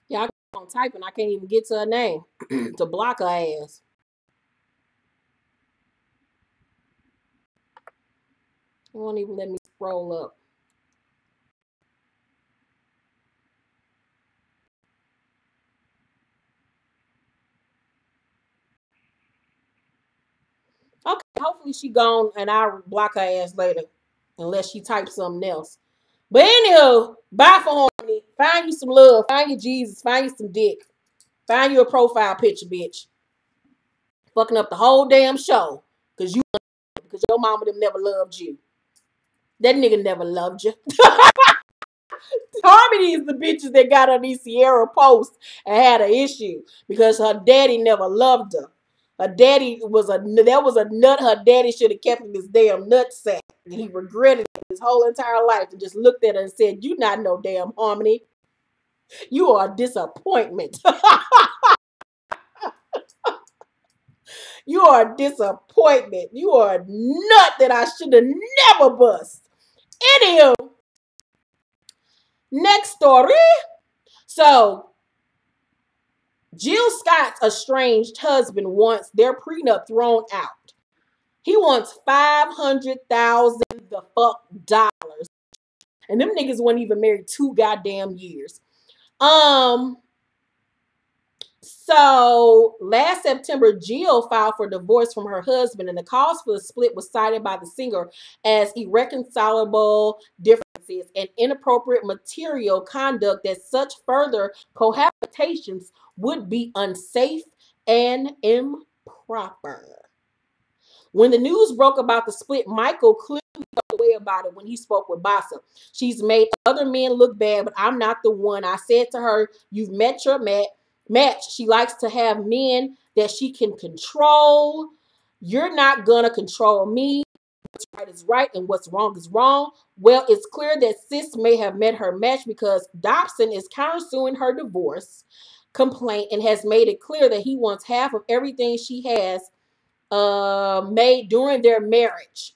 Y'all on typing. I can't even get to her name to block her ass. It won't even let me scroll up. Okay, hopefully she gone and I'll block her ass later. Unless she types something else. But anywho, bye for Harmony. Find you some love. Find you Jesus. Find you some dick. Find you a profile picture, bitch. Fucking up the whole damn show. Because your mama them never loved you. That nigga never loved you. Harmony is the bitches that got on these Ciara posts and had an issue because her daddy never loved her. Her daddy was a nut her daddy should have kept in his damn nut sack. And he regretted it his whole entire life and just looked at her and said, "You not no damn Harmony. You are a disappointment." You are a disappointment. You are a nut that I should have never bust. Anywho, next story. So, Jill Scott's estranged husband wants their prenup thrown out. He wants $500,000 the fuck dollars. And them niggas weren't even married 2 goddamn years. So last September, Jill filed for divorce from her husband, and the cause for the split was cited by the singer as irreconcilable differences and inappropriate material conduct that such further cohabitations would be unsafe and improper. When the news broke about the split, Michael clearly felt away about it when he spoke with Bossa. She's made other men look bad, but I'm not the one. I said to her, you've met your match. She likes to have men that she can control. You're not gonna control me. What's right is right and what's wrong is wrong. Well, it's clear that sis may have met her match because Dobson is countersuing her divorce complaint and has made it clear that he wants half of everything she has made during their marriage.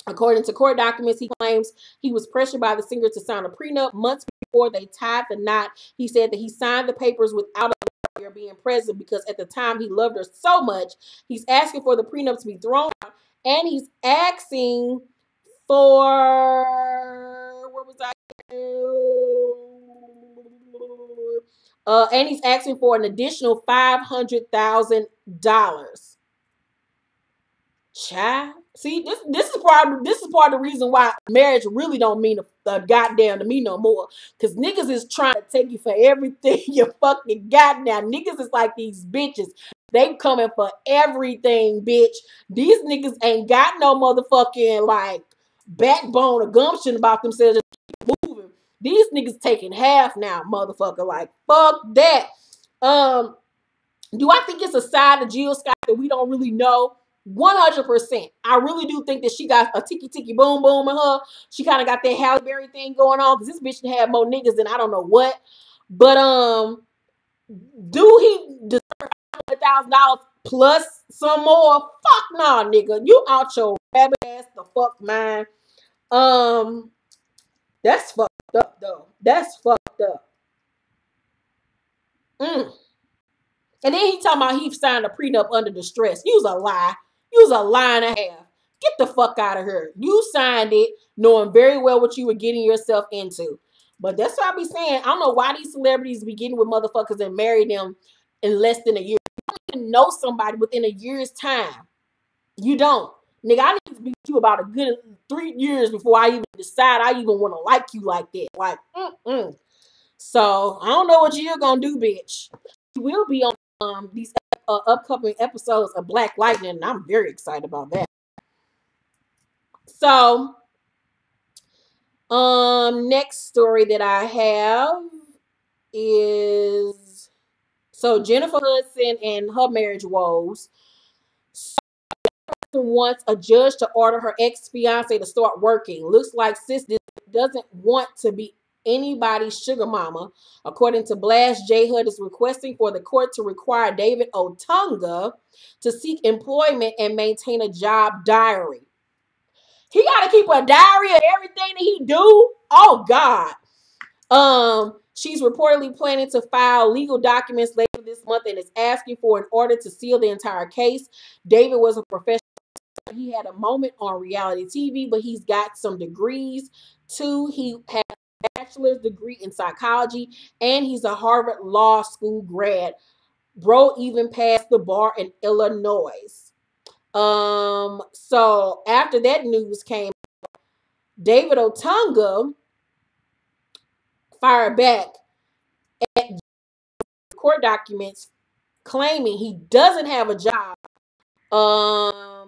According to court documents, he claims he was pressured by the singer to sign a prenup months before they tied the knot. He said that he signed the papers without a lawyer being present because at the time he loved her so much. He's asking for the prenup to be thrown out, and he's asking for and he's asking for an additional $500,000. Child, see, this is part of the reason why marriage really don't mean a goddamn to me no more. Cause niggas is trying to take you for everything you fucking got now. Niggas is like these bitches. They coming for everything, bitch. These niggas ain't got no motherfucking like backbone or gumption about themselves. Just moving. These niggas taking half now, motherfucker. Like fuck that. Do I think it's a side of Jill Scott that we don't really know? 100%. I really do think that she got a tiki tiki boom boom in her. She kind of got that Halle Berry thing going on because this bitch had more niggas than I don't know what. But do he deserve $100,000 plus some more? Fuck nah, nigga. You out your rabbit ass the fuck mind. That's fucked up though. That's fucked up. And then he talking about he signed a prenup under distress. You was a lie. You was a lie and a half. Get the fuck out of here. You signed it knowing very well what you were getting yourself into. But that's what I be saying. I don't know why these celebrities be getting with motherfuckers and marry them in less than a year. You don't even know somebody within a year's time. You don't. Nigga, I need to be with you about a good 3 years before I even decide I even want to like you like that. Like, So, I don't know what you're going to do, bitch. You will be on these upcoming episodes of Black Lightning, and I'm very excited about that. So, next story that I have is Jennifer Hudson and her marriage woes. Wants a judge to order her ex-fiance to start working. Looks like sis doesn't want to be anybody's sugar mama. According to Blige, J. Hud is requesting for the court to require David Otunga to seek employment and maintain a job diary. He got to keep a diary of everything that he do? Oh, God. She's reportedly planning to file legal documents later this month and is asking for an order to seal the entire case. David was a professional. He had a moment on reality TV, but he's got some degrees too. He has a bachelor's degree in psychology, and he's a Harvard Law School grad. Bro even passed the bar in Illinois. So after that news came, David Otunga fired back at court documents claiming he doesn't have a job.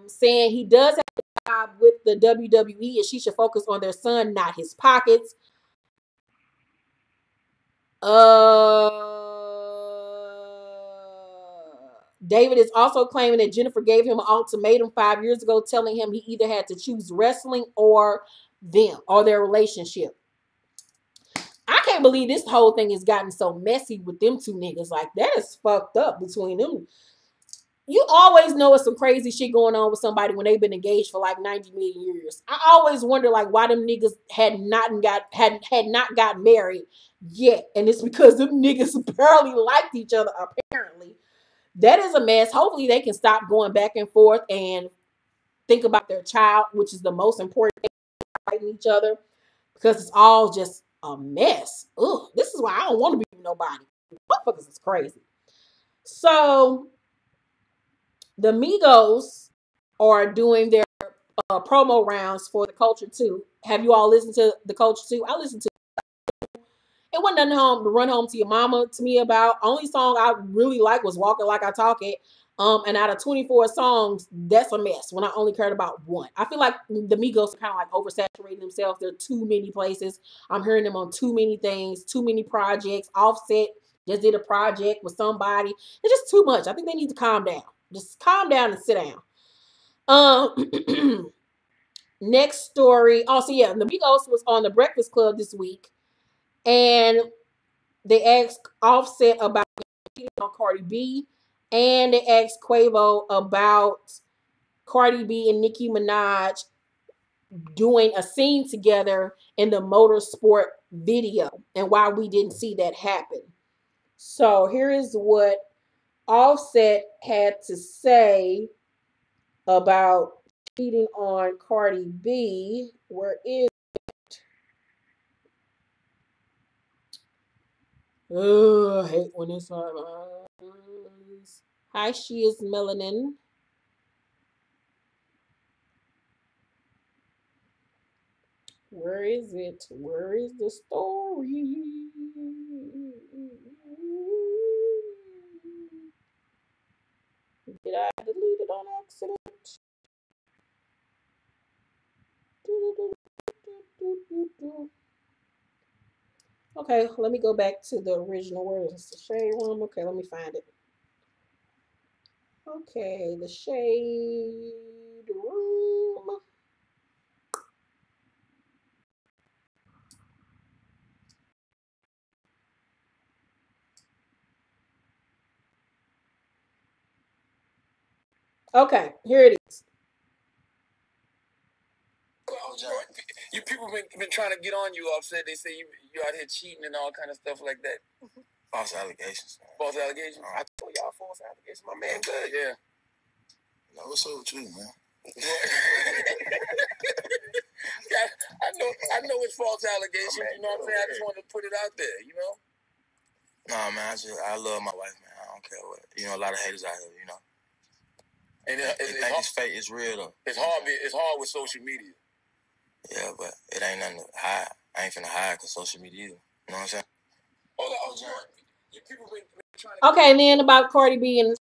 Saying he does have a job with the WWE and she should focus on their son, not his pockets. David is also claiming that Jennifer gave him an ultimatum 5 years ago, telling him he either had to choose wrestling or them or their relationship. I can't believe this whole thing has gotten so messy with them two niggas. Like, that is fucked up between them. you always know it's some crazy shit going on with somebody when they've been engaged for like 90 million years. I always wonder like why them niggas had not got married yet. And it's because them niggas barely liked each other, apparently. That is a mess. Hopefully they can stop going back and forth and think about their child, which is the most important thing, fighting each other, because it's all just a mess. Ugh, this is why I don't want to be with nobody. Motherfuckers is crazy. So the Migos are doing their promo rounds for the Culture 2. Have you all listened to the Culture 2? I listened to it. Wasn't nothing home to run home to your mama to me about. Only song I really liked was Walking Like I Talk It. And out of 24 songs, that's a mess when I only cared about one. I feel like the Migos are kind of like oversaturating themselves. There are too many places. I'm hearing them on too many things, too many projects. Offset just did a project with somebody. It's just too much. I think they need to calm down. Just calm down and sit down. Next story. Oh, so yeah, the Migos was on the Breakfast Club this week, and they asked Offset about on Cardi B, and they asked Quavo about Cardi B and Nicki Minaj doing a scene together in the motorsport video, and why we didn't see that happen. So here is what Offset had to say about cheating on Cardi B. Where is I hate when it's hi, she is Melanin. Where is it? Where is the story? Did I delete it on accident? Okay, let me go back to the original. Where is the shade room? Okay, let me find it. Okay, the shade room. Okay, here it is. You people been trying to get on you, Offset. They say you out here cheating and all kind of stuff like that. False allegations. False allegations. I told y'all false allegations. My man, good. Yeah. No, what's up with you, man? Yeah, I know it's false allegations. You know what I'm saying? I just wanted to put it out there. You know. Nah, man. I love my wife, man. I don't care what. A lot of haters out here. And it's fake. It's real though. It's hard. It's hard with social media. Yeah, but it ain't nothing to hide. I ain't finna hide because social media either. You know what I'm saying? Okay, and then about Cardi B and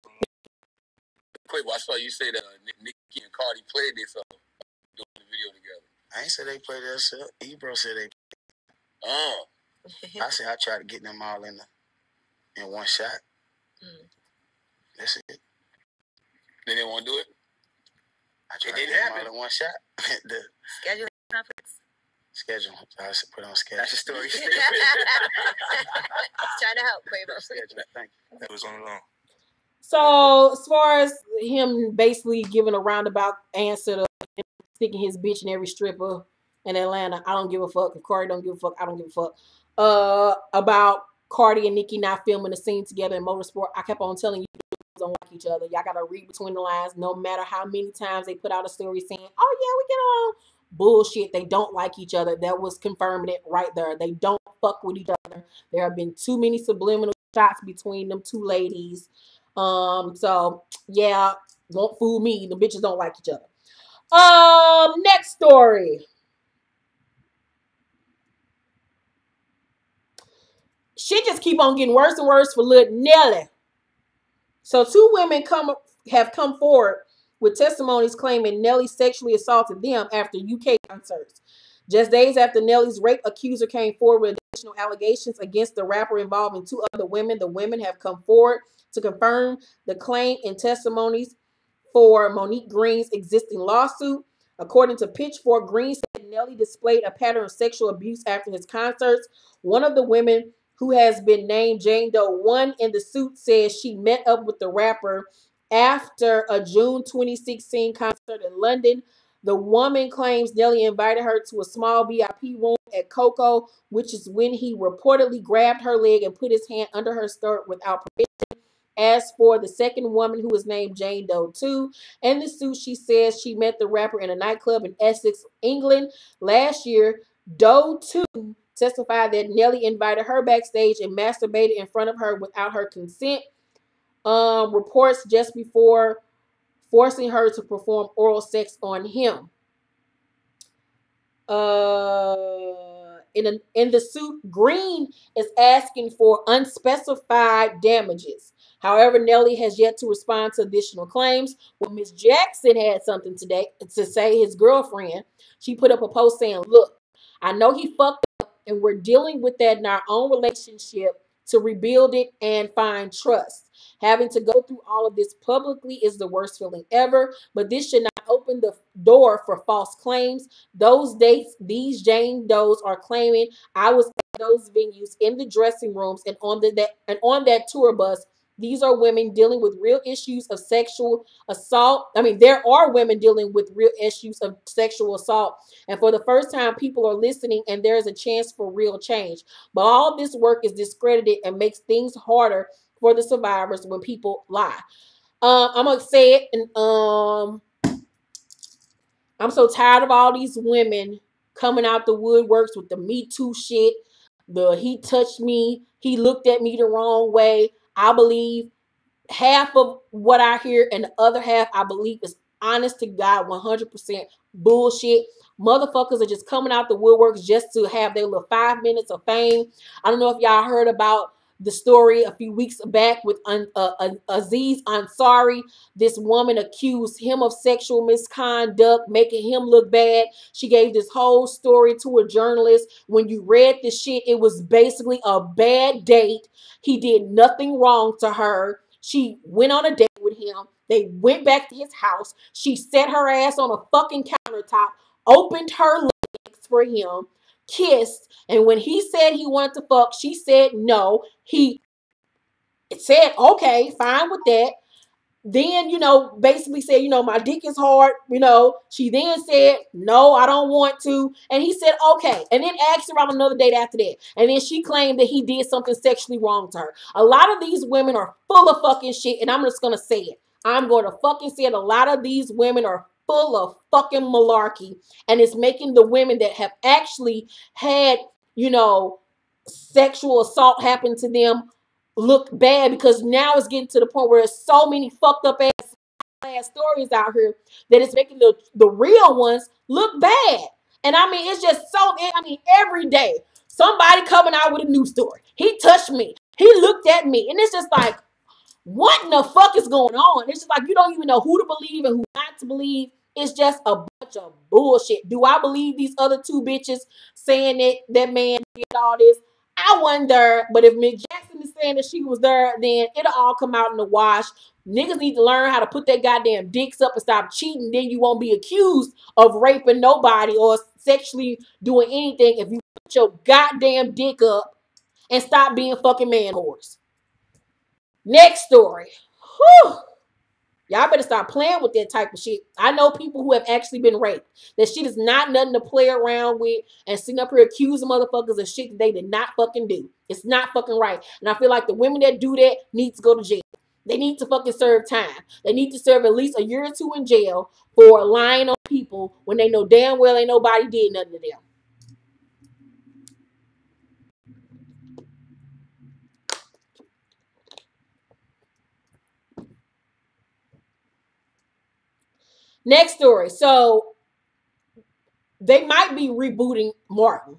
Quavo, I saw you say that Nicki and Cardi played this doing the video together. I ain't say they played that shit. Ebro said they. I said I tried to get them all in one shot. That's it. They didn't want to do it. I tried to get them all in one shot. The schedule conference. Schedule. I should put on schedule. That's a story. Trying to help Quavo. Schedule. Thank you. That was on the long. So as far as him basically giving a roundabout answer to sticking his bitch in every stripper in Atlanta, I don't give a fuck. If Cardi don't give a fuck, I don't give a fuck. About Cardi and Nicki not filming a scene together in motorsport, I kept on telling you don't like each other. Y'all gotta read between the lines. No matter how many times they put out a story saying, "Oh yeah, we get along," bullshit. They don't like each other. That was confirming it right there. They don't fuck with each other. There have been too many subliminal shots between them two ladies. So yeah, won't fool me. The bitches don't like each other. Next story. Shit just keep on getting worse and worse for little Nelly. So two women have come forward with testimonies claiming Nelly sexually assaulted them after UK concerts. Just days after Nelly's rape accuser came forward with additional allegations against the rapper involving two other women, the women have come forward to confirm the claim in testimonies for Monique Green's existing lawsuit. According to Pitchfork, Green said Nelly displayed a pattern of sexual abuse after his concerts. One of the women, who has been named Jane Doe 1 in the suit, says she met up with the rapper after a June 2016 concert in London. The woman claims Nelly invited her to a small VIP room at Coco, which is when he reportedly grabbed her leg and put his hand under her skirt without permission. As for the second woman, who was named Jane Doe 2, in the suit, she says she met the rapper in a nightclub in Essex, England last year. Doe 2 testified that Nelly invited her backstage and masturbated in front of her without her consent. Reports just before forcing her to perform oral sex on him. In the suit, Green is asking for unspecified damages. However, Nelly has yet to respond to additional claims. Well, Miss Jackson had something today to say. His girlfriend, she put up a post saying, "Look, I know he fucked up, and we're dealing with that in our own relationship to rebuild it and find trust. Having to go through all of this publicly is the worst feeling ever, but this should not open the door for false claims. Those dates these Jane Does are claiming I was at those venues, in the dressing rooms, and on that tour bus. These are women dealing with real issues of sexual assault. I mean, there are women dealing with real issues of sexual assault. And for the first time, people are listening, and there is a chance for real change. But all this work is discredited and makes things harder for the survivors when people lie." I'm gonna say it, and I'm so tired of all these women coming out the woodworks with the Me Too shit. He touched me, he looked at me the wrong way. I believe half of what I hear, and the other half I believe is honest to God 100% bullshit. Motherfuckers are just coming out the woodworks just to have their little 5 minutes of fame. I don't know if y'all heard about the story a few weeks back with Aziz Ansari. This woman accused him of sexual misconduct, making him look bad. She gave this whole story to a journalist. When you read the shit, it was basically a bad date. He did nothing wrong to her. She went on a date with him. They went back to his house. She set her ass on a fucking countertop, opened her legs for him, kissed, and when he said he wanted to fuck, she said no. He said, okay, fine with that. Then, basically said, my dick is hard, She then said, no, I don't want to. And he said, okay. And then asked her out another date after that. And then she claimed that he did something sexually wrong to her. A lot of these women are full of fucking shit. And I'm just going to say it. I'm going to fucking say it. A lot of these women are full of fucking malarkey. And it's making the women that have actually had, sexual assault happen to them look bad, because now it's getting to the point where there's so many fucked up ass stories out here that it's making the real ones look bad. And I mean, it's just every day somebody coming out with a new story. He touched me. He looked at me. And it's just like, what in the fuck is going on? It's just like you don't even know who to believe and who not to believe. It's just a bunch of bullshit. Do I believe these other two bitches saying that man did all this? I wonder. But if Miss Jackson is saying that she was there, then it'll all come out in the wash. Niggas need to learn how to put their goddamn dicks up and stop cheating. Then you won't be accused of raping nobody or sexually doing anything if you put your goddamn dick up and stop being fucking man whores. Next story. Whew. Y'all better stop playing with that type of shit. I know people who have actually been raped. That shit is not nothing to play around with and sitting up here accusing motherfuckers of shit that they did not fucking do. It's not fucking right. And I feel like the women that do that need to go to jail. They need to fucking serve time. They need to serve at least a year or two in jail for lying on people when they know damn well ain't nobody did nothing to them. Next story. So they might be rebooting Martin.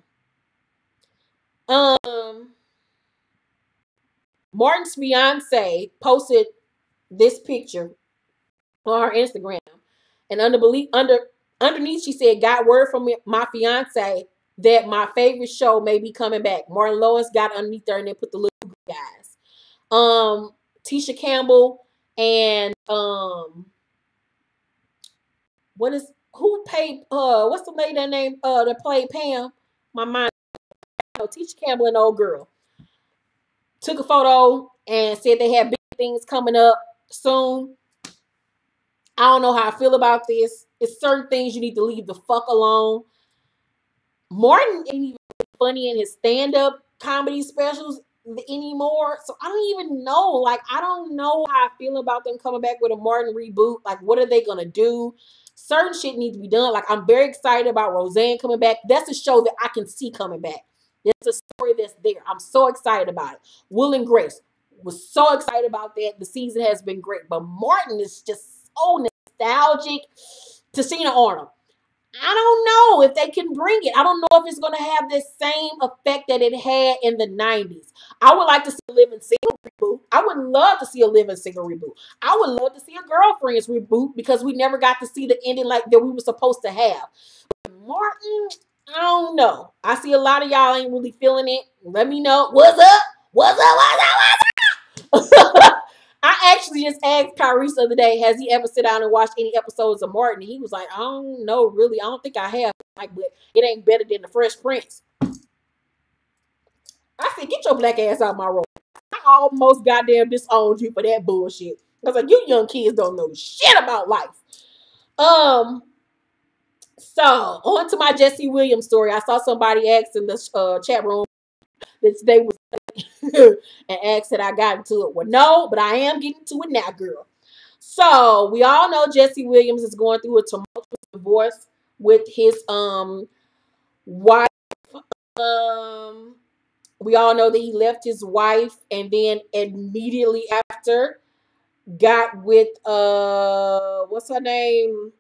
Martin's fiance posted this picture on her Instagram, and underneath she said, "Got word from my fiance that my favorite show may be coming back." Martin Lawrence got underneath there and then put the little guys. Tisha Campbell and what's the lady that name that played Pam? My mind. Tisha Campbell and old girl took a photo and said they had big things coming up soon. I don't know how I feel about this. It's certain things you need to leave the fuck alone. Martin ain't even funny in his stand-up comedy specials anymore. So I don't even know. Like, I don't know how I feel about them coming back with a Martin reboot. Like, what are they gonna do? Certain shit needs to be done. Like, I'm very excited about Roseanne coming back. That's a show that I can see coming back. It's a story that's there. I'm so excited about it. Will and Grace was so excited about that. The season has been great. But Martin is just so nostalgic. Tashina Arnold. I don't know if they can bring it. I don't know if it's going to have the same effect that it had in the 90s. I would like to see a Living Single reboot. I would love to see a Living Single reboot. I would love to see a Girlfriends reboot because we never got to see the ending like that we were supposed to have. Martin, I don't know. I see a lot of y'all ain't really feeling it. Let me know. What's up? What's up? What's up? What's up? I actually just asked Tyrese the other day, has he ever sit down and watched any episodes of Martin? He was like, I don't know, really. I don't think I have. Like, but it ain't better than the Fresh Prince. I said, get your black ass out my room. I almost goddamn disowned you for that bullshit. I was like, you young kids don't know shit about life. So on to my Jesse Williams story. I saw somebody ask in the chat room that they was and asked that I got into it. Well, no, but I am getting to it now, girl. So we all know Jesse Williams is going through a tumultuous divorce with his wife. We all know that he left his wife and then immediately after got with what's her name?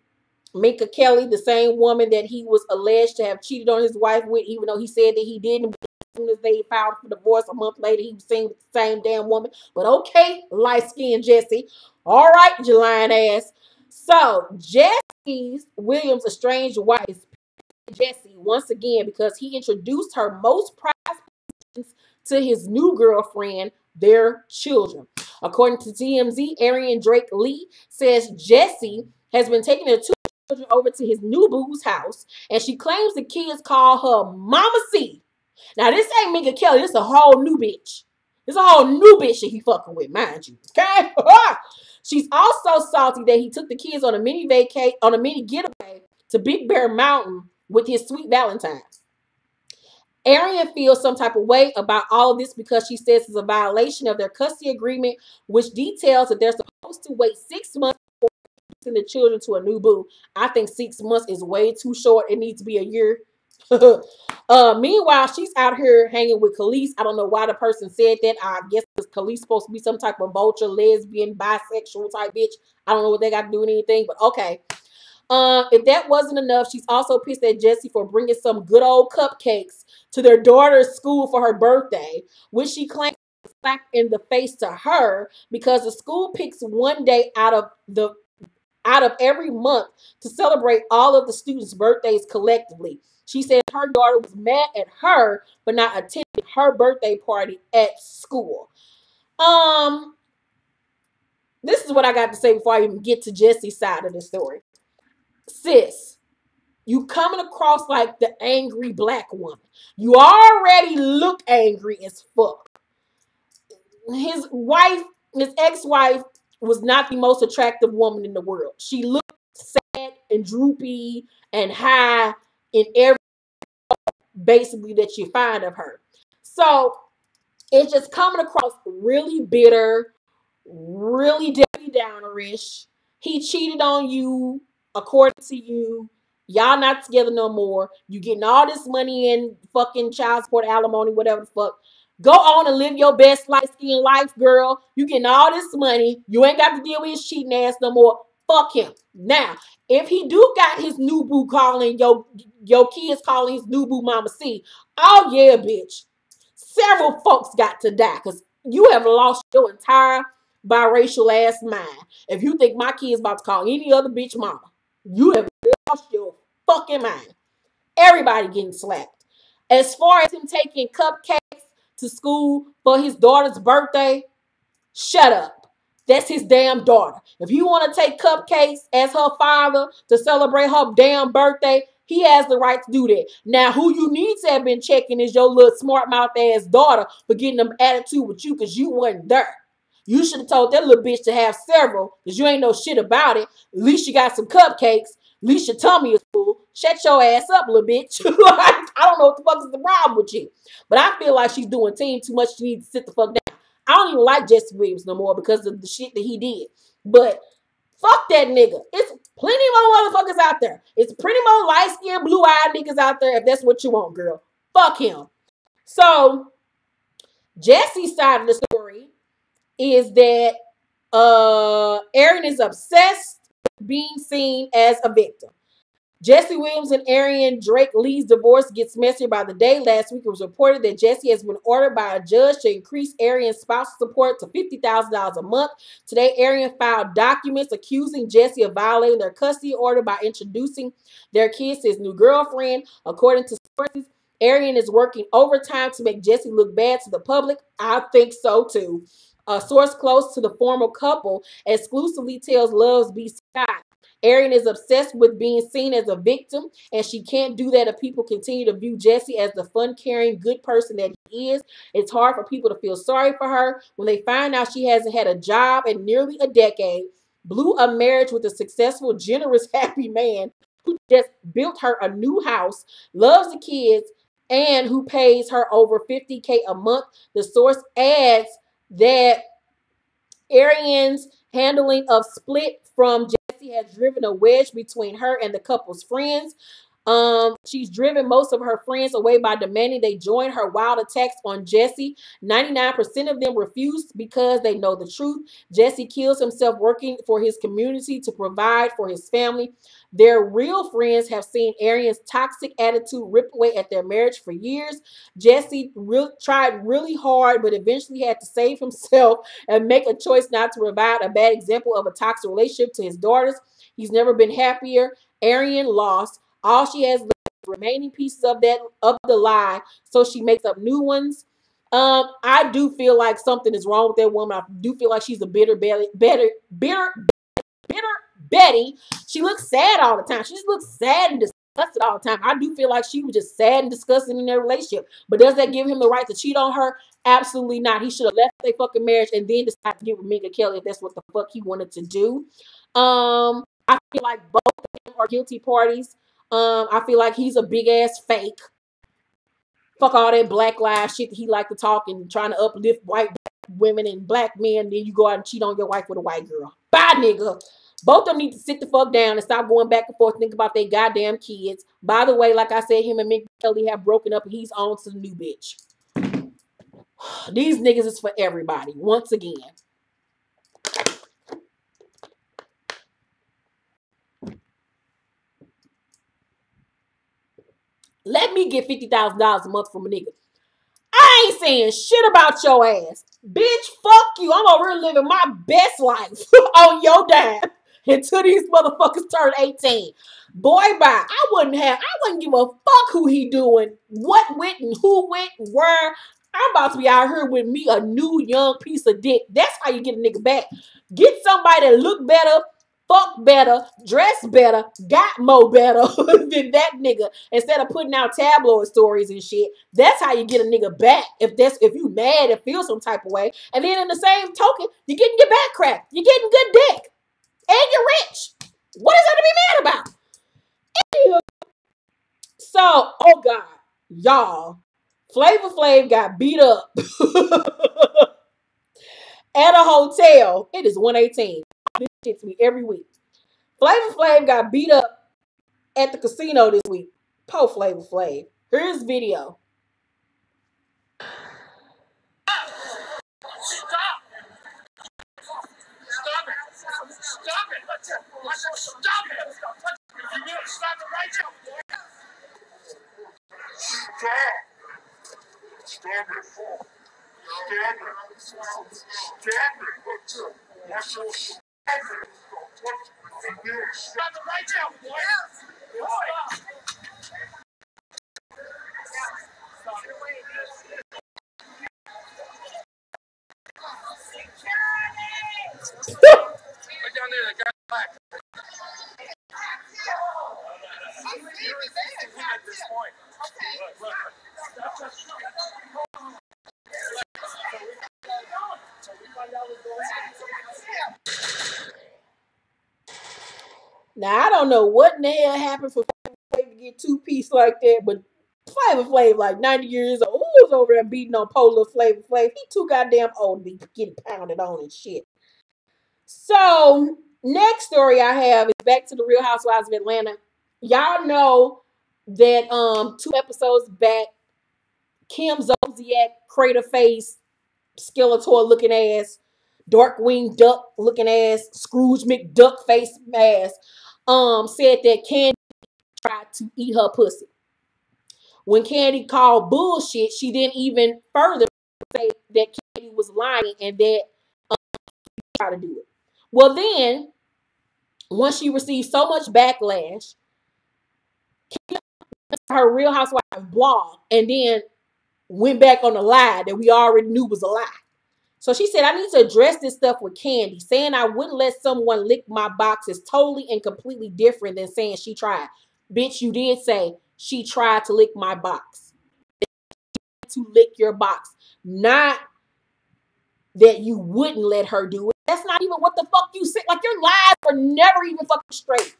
Minka Kelly, the same woman that he was alleged to have cheated on his wife with, even though he said that he didn't. As soon as they filed for divorce a month later, he was seen with the same damn woman. But okay, light-skinned Jesse. All right, you lying ass. So, Jesse Williams' estranged wife, Jesse, once again, because he introduced her most prized possessions to his new girlfriend, their children. According to TMZ, Arian Drake Lee says Jesse has been taking her two children over to his new boo's house, and she claims the kids call her Mama C. Now, this ain't Minka Kelly. This is a whole new bitch. This is a whole new bitch that he fucking with, mind you. Okay? She's also salty that he took the kids on a mini getaway to Big Bear Mountain with his sweet Valentine. Arian feels some type of way about all of this because she says it's a violation of their custody agreement, which details that they're supposed to wait 6 months before introducing the children to a new boo. I think 6 months is way too short. It needs to be a year. Meanwhile, she's out here hanging with Khalees. I don't know why the person said that. I guess because Khalees supposed to be some type of vulture, lesbian, bisexual type bitch. I don't know what they got to do with anything, but okay. If that wasn't enough, she's also pissed at Jesse for bringing some good old cupcakes to their daughter's school for her birthday, which she claims was a slap in the face to her because the school picks one day out of every month to celebrate all of the students' birthdays collectively. She said her daughter was mad at her for not attending her birthday party at school. This is what I got to say before I even get to Jesse's side of the story. Sis, you coming across like the angry black woman. You already look angry as fuck. His ex-wife, was not the most attractive woman in the world. She looked sad and droopy and high in every basically that you find of her. So it's just coming across really bitter, really Debbie Downerish. He cheated on you, according to you. Y'all not together no more. You getting all this money in fucking child support, alimony, whatever the fuck. Go on and live your best light-skinned life, girl. You getting all this money. You ain't got to deal with his cheating ass no more. Fuck him. Now, if he do got his new boo calling, your kids calling his new boo Mama C, oh yeah, bitch. Several folks got to die because you have lost your entire biracial ass mind. If you think my kid's about to call any other bitch mama, you have lost your fucking mind. Everybody getting slapped. As far as him taking cupcakes to school for his daughter's birthday, shut up. That's his damn daughter. If you want to take cupcakes as her father to celebrate her damn birthday, he has the right to do that. Now, who you need to have been checking is your little smart mouth ass daughter for getting them attitude with you because you wasn't there. You should have told that little bitch to have several, because you ain't know shit about it. At least you got some cupcakes. At least your tummy is full. Shut your ass up, little bitch. I don't know what the fuck is the problem with you. But I feel like she's doing team too much. She needs to sit the fuck down. I don't even like Jesse Williams no more because of the shit that he did. But fuck that nigga. It's plenty more motherfuckers out there. It's plenty more light-skinned, blue-eyed niggas out there if that's what you want, girl. Fuck him. So, Jesse's side of the story is that Arian is obsessed with being seen as a victim. Jesse Williams and Arian Drake Lee's divorce gets messier by the day. Last week it was reported that Jesse has been ordered by a judge to increase Arian's spousal support to $50,000 a month. Today, Arian filed documents accusing Jesse of violating their custody order by introducing their kids to his new girlfriend. According to sources, Arian is working overtime to make Jesse look bad to the public. I think so too. A source close to the former couple exclusively tells Love's B. Scott. Arian is obsessed with being seen as a victim, and she can't do that if people continue to view Jesse as the fun-carrying, good person that he is. It's hard for people to feel sorry for her when they find out she hasn't had a job in nearly a decade, blew a marriage with a successful, generous, happy man who just built her a new house, loves the kids, and who pays her over $50K a month. The source adds that Arian's handling of split from Jesse has driven a wedge between her and the couple's friends. She's driven most of her friends away by demanding they join her wild attacks on Jesse. 99% of them refuse because they know the truth. Jesse kills himself working for his community to provide for his family. Their real friends have seen Arian's toxic attitude rip away at their marriage for years. Jesse tried really hard, but eventually had to save himself and make a choice not to provide a bad example of a toxic relationship to his daughters. He's never been happier. Arian lost. All she has left is remaining pieces of the lie, so she makes up new ones. I do feel like something is wrong with that woman. I do feel like she's a bitter Betty. She looks sad all the time. She just looks sad and disgusted all the time. I do feel like she was just sad and disgusted in their relationship. But does that give him the right to cheat on her? Absolutely not. He should have left their fucking marriage and then decided to get with Minka Kelly if that's what the fuck he wanted to do. I feel like both of them are guilty parties. I feel like he's a big ass fake. Fuck all that Black Lives shit that he like to talk and trying to uplift white women and black men. Then you go out and cheat on your wife with a white girl. Bye, nigga. Both of them need to sit the fuck down and stop going back and forth, think about their goddamn kids. By the way, like I said, him and Minka Kelly have broken up and he's on to the new bitch. These niggas is for everybody. Once again. Let me get $50,000 a month from a nigga. I ain't saying shit about your ass. Bitch, fuck you. I'm over here living my best life on your dime until these motherfuckers turn 18. Boy, bye. I wouldn't give a fuck who he doing, what went and who went and where. I'm about to be out here with me a new young piece of dick. That's how you get a nigga back. Get somebody that look better, fuck better, dress better, got more better than that nigga. Instead of putting out tabloid stories and shit, that's how you get a nigga back. If you mad and feel some type of way, and then in the same token, you're getting your back cracked. You're getting good dick, and you're rich. What is there to be mad about? So, oh God, y'all, Flavor Flav got beat up at a hotel. It is 118. This shit to me every week. Flavor Flav got beat up at the casino this week. Po Flavor Flav. Here's video. Stop! Stop it! Stop it! Stop it! You better stop it right now! Stop! Stop it! Stop it! Stop it! Watch your stop it! Stop it right now, boy! Boy! Right down there, that guy black. At this point. Look. So we find out what's going Now I don't know what in the hell happened for Flav to get 2-piece like that, but Flavor Flav like 90 years old. Who was over there beating on Polo Flavor Flav? He too goddamn old to be getting pounded on and shit. So next story I have is back to the Real Housewives of Atlanta. Y'all know that 2 episodes back, Kim Zolciak, crater face, Skeletor looking ass, Darkwing Duck looking ass, Scrooge McDuck face ass, said that Candy tried to eat her pussy. When Candy called bullshit, she didn't even further say that Candy was lying and that tried to do it. Well, then once she received so much backlash, her Real Housewives blog, and then went back on a lie that we already knew was a lie. So she said, I need to address this stuff with Candy. Saying I wouldn't let someone lick my box is totally and completely different than saying she tried. Bitch, you did say she tried to lick my box. To lick your box. Not that you wouldn't let her do it. That's not even what the fuck you said. Like, your lies were never even fucking straight.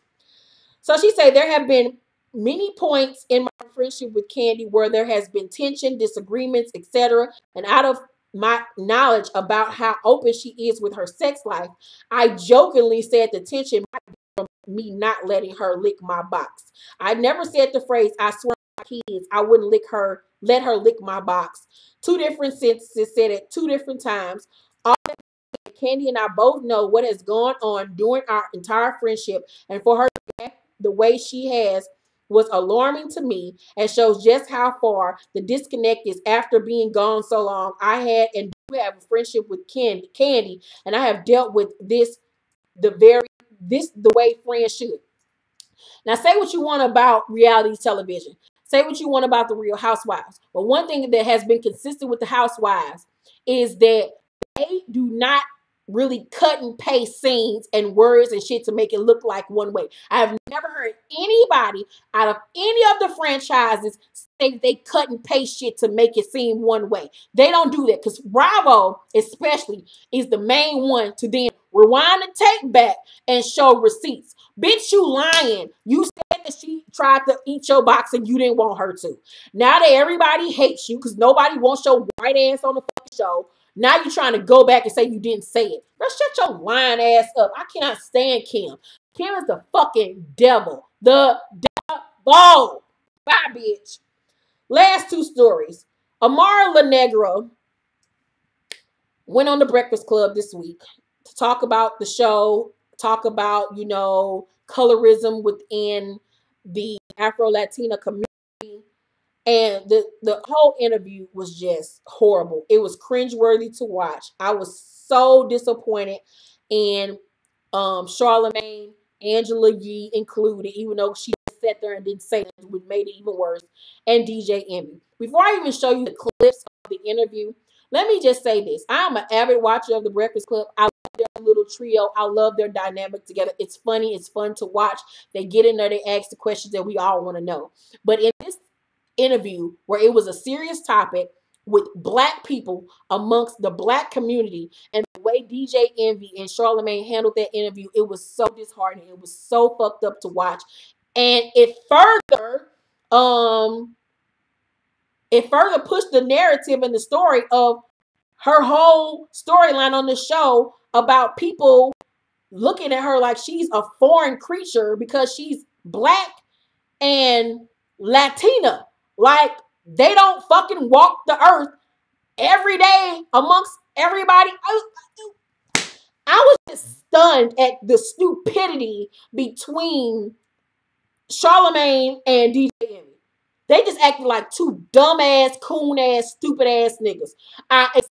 So she said there have been many points in my friendship with Candy where there has been tension, disagreements, etc. And out of my knowledge about how open she is with her sex life, I jokingly said the tension might be from me not letting her lick my box. I never said the phrase, I swear to my kids, I wouldn't let her lick my box. 2 different sentences said at 2 different times. All Candy and I both know what has gone on during our entire friendship, and for her to act the way she has was alarming to me and shows just how far the disconnect is after being gone so long. I had and do have a friendship with Candy, and I have dealt with this the way friends should. Now, say what you want about reality television. Say what you want about the Real Housewives. But one thing that has been consistent with the Housewives is that they do not really cut and paste scenes and words and shit to make it look like one way. I have never heard anybody out of any of the franchises say they cut and paste shit to make it seem one way. They don't do that because Bravo, especially, is the main one to then rewind the tape back and show receipts. Bitch, you lying. You said that she tried to eat your box and you didn't want her to. Now that everybody hates you because nobody wants your white ass on the fucking show, now you're trying to go back and say you didn't say it. Bro, shut your lying ass up. I cannot stand Kim. Kim is the fucking devil. The devil. Bye, bitch. Last 2 stories. Amara Negra went on the Breakfast Club this week to talk about the show, talk about, colorism within the Afro-Latina community. And the whole interview was just horrible. It was cringeworthy to watch. I was so disappointed in Charlamagne, Angela Yee included, even though she sat there and didn't say it, which made it even worse, and DJ Envy. Before I even show you the clips of the interview, let me just say this. I'm an avid watcher of The Breakfast Club. I love their little trio. I love their dynamic together. It's funny. It's fun to watch. They get in there. They ask the questions that we all want to know. But in this interview, where it was a serious topic with Black people amongst the Black community, and the way DJ Envy and Charlamagne handled that interview, it was so disheartening. It was so fucked up to watch. And it further pushed the narrative and the story of her whole storyline on the show about people looking at her like she's a foreign creature because she's Black and Latina. Like, they don't fucking walk the earth every day amongst everybody. I was just stunned at the stupidity between Charlamagne and DJ Envy. They just acted like 2 dumbass, coon-ass, stupid-ass niggas. I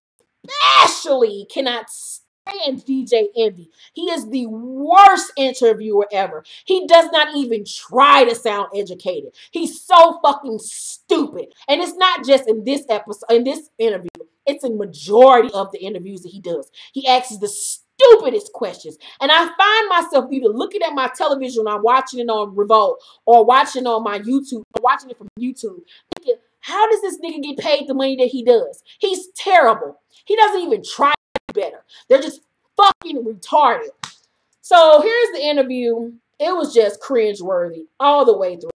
especially cannot stand DJ Envy. He is the worst interviewer ever. He does not even try to sound educated. He's so fucking stupid. And it's not just in this episode, in this interview. It's in majority of the interviews that he does. He asks the stupidest questions. And I find myself either looking at my television when I'm watching it on Revolt, or watching on my YouTube, or watching it from YouTube, thinking, how does this nigga get paid the money that he does? He's terrible. He doesn't even try better. They're just fucking retarded. So here's the interview It was just cringeworthy all the way through.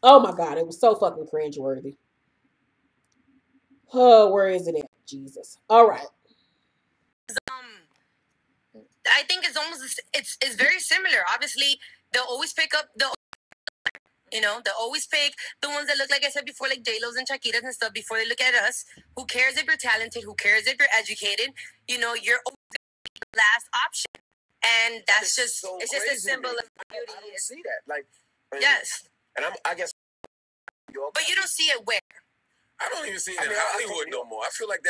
Oh my God, it was so fucking cringeworthy. Oh, where is it at? Jesus. All right. I think it's almost it's very similar. Obviously, they'll always pick up the they'll always pick the ones that look like I said before, like J-Lo's and Shakiras and stuff. Before they look at us, who cares if you're talented? Who cares if you're educated? You're always the last option, and that's just so it's just a symbol of beauty. I don't see that, like yes, and I guess, but you don't see it where. I don't even see it in Hollywood no more. I feel like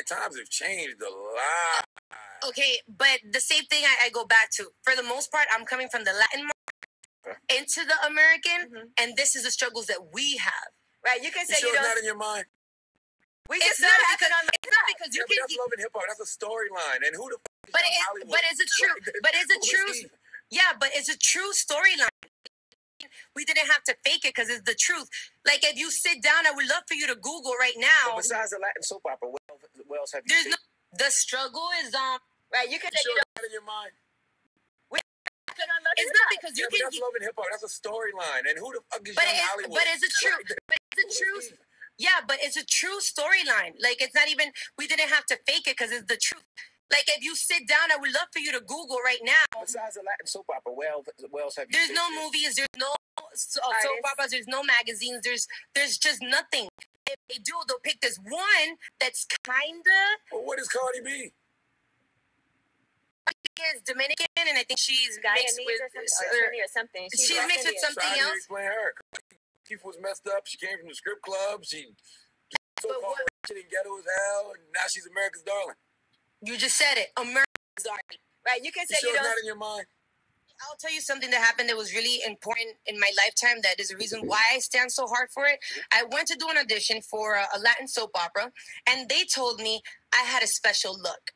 times have changed a lot. Okay, but the same thing I go back to. For the most part, I'm coming from the Latin market into the American, and this is the struggles that we have. Right? You can say it's not in your mind. It's not because you can. That's love and hip hop. That's a storyline, and who the fuck is Hollywood? But is it true? But is it true? Yeah, but it's a true storyline. We didn't have to fake it because it's the truth. Like, if you sit down, I would love for you to Google right now. But besides the Latin soap opera, what else have you seen? The struggle is right. You can say in your mind. It's not because you can. That's love and hip hop. That's a storyline, and who the fuck is Hollywood? But is it true? But is it true? Yeah, but it's a true storyline. Like, it's not even. We didn't have to fake it because it's the truth. Like, if you sit down, I would love for you to Google right now. Besides the Latin soap opera, where else have you seen? There's no movies. There's no soap operas. There's no magazines. There's just nothing. If they do, they'll pick this one that's kinda. Well, what is Cardi B? She is Dominican, and I think she's mixed with something. She's mixed with something else. Explain her. She was messed up. She came from the strip club. She so-called shit in ghetto as hell, and now she's America's darling. You just said it. America's darling. Right? You can say you don't. Not in your mind. I'll tell you something that happened that was really important in my lifetime. That is the reason why I stand so hard for it. I went to do an audition for a Latin soap opera, and they told me I had a special look.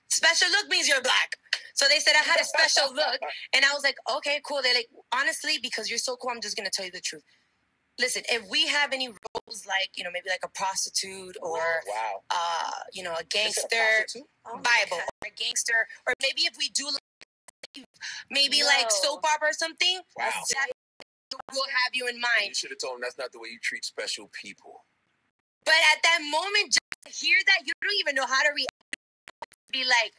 Special look means you're black. So they said I had a special look, and I was like, okay, cool. They're like, honestly, because you're so cool, I'm just going to tell you the truth. Listen, if we have any roles like, maybe like a prostitute or, a gangster, Bible, or a gangster, or maybe if we do like soap opera or something, we'll have you in mind. You should have told them that's not the way you treat special people. But at that moment, just to hear that, you don't even know how to react. Be like,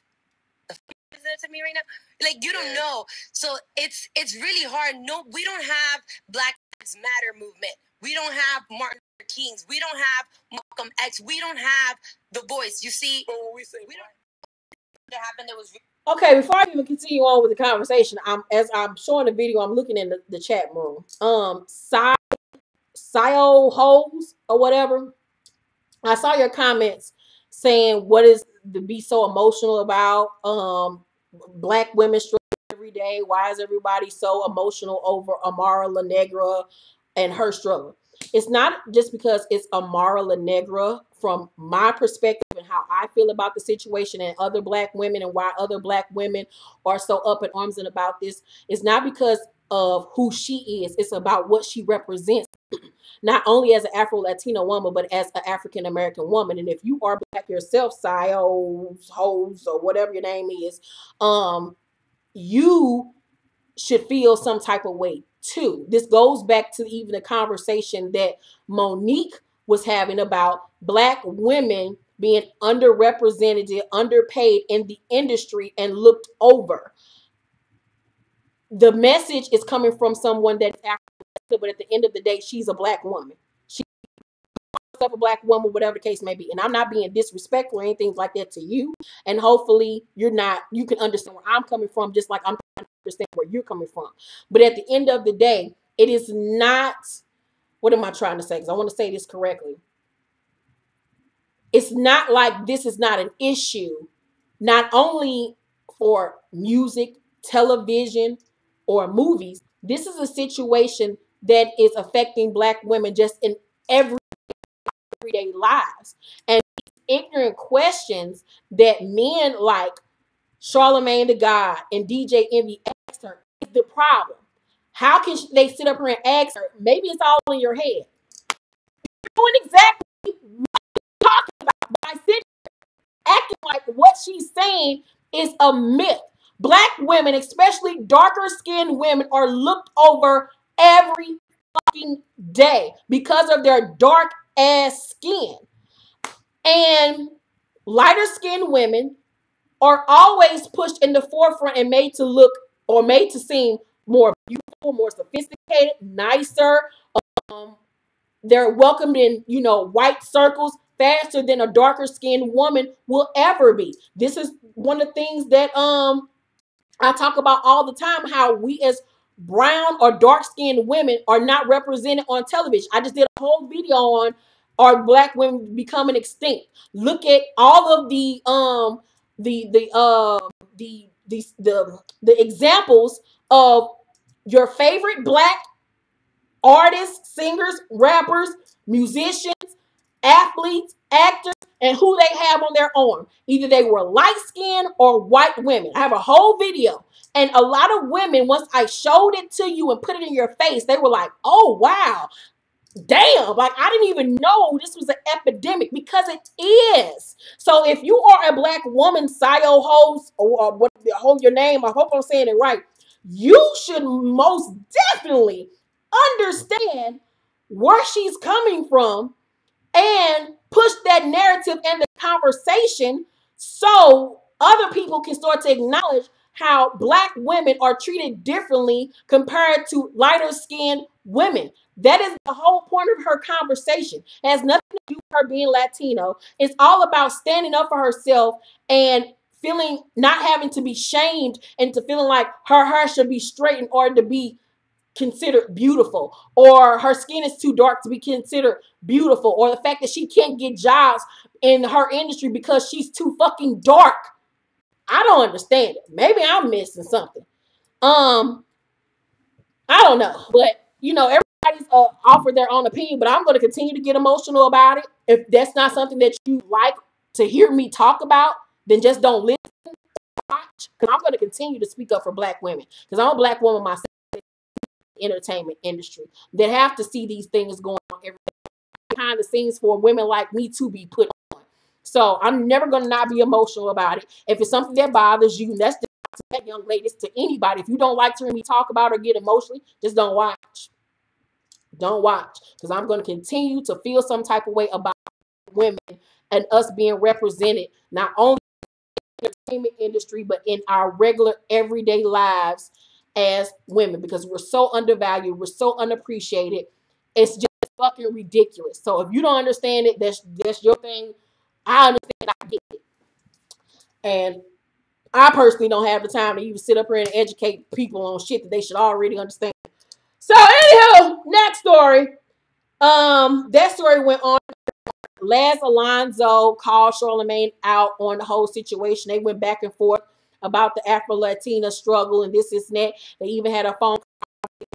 the f*** is that to me right now? Like, you don't know. So it's really hard. No, we don't have Black Lives Matter movement. We don't have Martin Luther Kings. We don't have Malcolm X. We don't have The Voice. You see, but when we say that happened, it was. Okay, before I even continue on with the conversation, as I'm showing the video, I'm looking in the chat room. Sio Hoes or whatever. I saw your comments saying what is to be so emotional about Black women struggle every day. Why is everybody so emotional over Amara La Negra and her struggle? It's not just because it's Amara La Negra. From my perspective and how I feel about the situation and other Black women and why other Black women are so up in arms and about this, it's not because of who she is. It's about what she represents. Not only as an Afro-Latino woman, but as an African-American woman. And if you are Black yourself, Sios, Hoes, or whatever your name is, you should feel some type of way too. This goes back to even the conversation that Monique was having about Black women being underrepresented, underpaid in the industry and looked over. The message is coming from someone that's African, but at the end of the day, she's a Black woman. She's a Black woman, whatever the case may be. And I'm not being disrespectful or anything like that to you. And hopefully you can understand where I'm coming from, just like I'm trying to understand where you're coming from. But at the end of the day, it is not, what am I trying to say? Because I want to say this correctly. It's not like this is not an issue, not only for music, television, or movies. This is a situation that is affecting Black women just in everyday lives. And ignorant questions that men like Charlamagne the God and DJ Envy asked her is the problem. How can they sit up here and ask her? Maybe it's all in your head. You're doing exactly what you're talking about by sitting acting like what she's saying is a myth. Black women, especially darker skinned women, are looked over every fucking day because of their dark ass skin. And lighter skinned women are always pushed in the forefront and made to look or made to seem more beautiful, more sophisticated, nicer. Um, they're welcomed in, white circles faster than a darker skinned woman will ever be. This is one of the things that I talk about all the time, how we as brown or dark skinned women are not represented on television. I just did a whole video on are black women becoming extinct. Look at all of the examples of your favorite black artists, singers, rappers, musicians, athletes, actors, and who they have on their arm. Either they were light skinned or white women. I have a whole video. And a lot of women, once I showed it to you and put it in your face, they were like, oh, wow. Damn, like I didn't even know this was an epidemic, because it is. So if you are a black woman, Sayo host, or what, hold your name, I hope I'm saying it right, you should most definitely understand where she's coming from and push that narrative and the conversation so other people can start to acknowledge how black women are treated differently compared to lighter skinned women. That is the whole point of her conversation. It has nothing to do with her being Latino. It's all about standing up for herself and feeling, not having to be shamed into feeling like her hair should be straight in order to be considered beautiful, or her skin is too dark to be considered beautiful, or the fact that she can't get jobs in her industry because she's too fucking dark. I don't understand it. Maybe I'm missing something. I don't know, but everybody's offered their own opinion, but I'm going to continue to get emotional about it. If that's not something that you like to hear me talk about, then just don't listen, watch, because I'm going to continue to speak up for black women, because I'm a black woman myself, entertainment industry, that have to see these things going on every day behind the scenes for women like me to be put on. So I'm never going to not be emotional about it. If it's something that bothers you, that's to that young ladies, to anybody. If you don't like to hear me talk about or get emotionally, just don't watch. Don't watch, because I'm going to continue to feel some type of way about women and us being represented not only in the entertainment industry but in our regular everyday lives as women, because we're so undervalued, we're so unappreciated. It's just fucking ridiculous. So if you don't understand it, that's your thing. I understand, I get it. And I personally don't have the time to even sit up here and educate people on shit that they should already understand. So anywho, next story. That story went on. Laz Alonso called Charlamagne out on the whole situation. They went back and forth about the Afro-Latina struggle and this and that. They even had a phone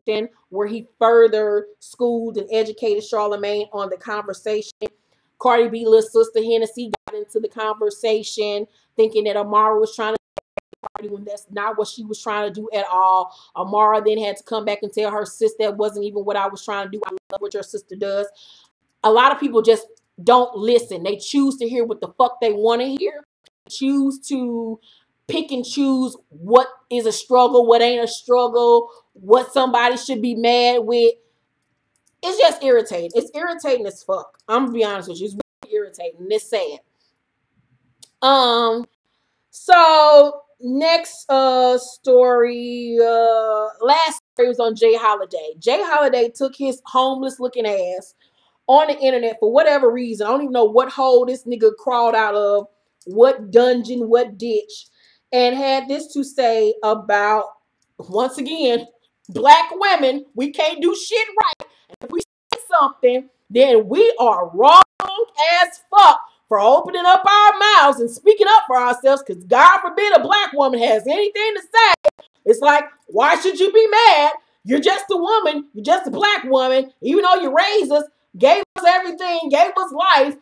conversation where he further schooled and educated Charlamagne on the conversation. Cardi B, little sister Hennessy, got into the conversation thinking that Amara was trying to party when that's not what she was trying to do at all. Amara then had to come back and tell her sister that wasn't even what I was trying to do. I love what your sister does. A lot of people just don't listen. They choose to hear what the fuck they want to hear. Choose to pick and choose what is a struggle, what ain't a struggle, what somebody should be mad with. It's just irritating. It's irritating as fuck. I'm gonna be honest with you. It's really irritating. It's sad. So next story, last story was on Jay Holiday. Jay Holiday took his homeless looking ass on the internet for whatever reason. I don't even know what hole this nigga crawled out of, what dungeon, what ditch, and had this to say about, once again, black women. We can't do shit right. And if we say something, then we are wrong as fuck for opening up our mouths and speaking up for ourselves, because God forbid a black woman has anything to say. It's like, why should you be mad? You're just a woman. You're just a black woman. Even though you raised us, gave us everything, gave us life.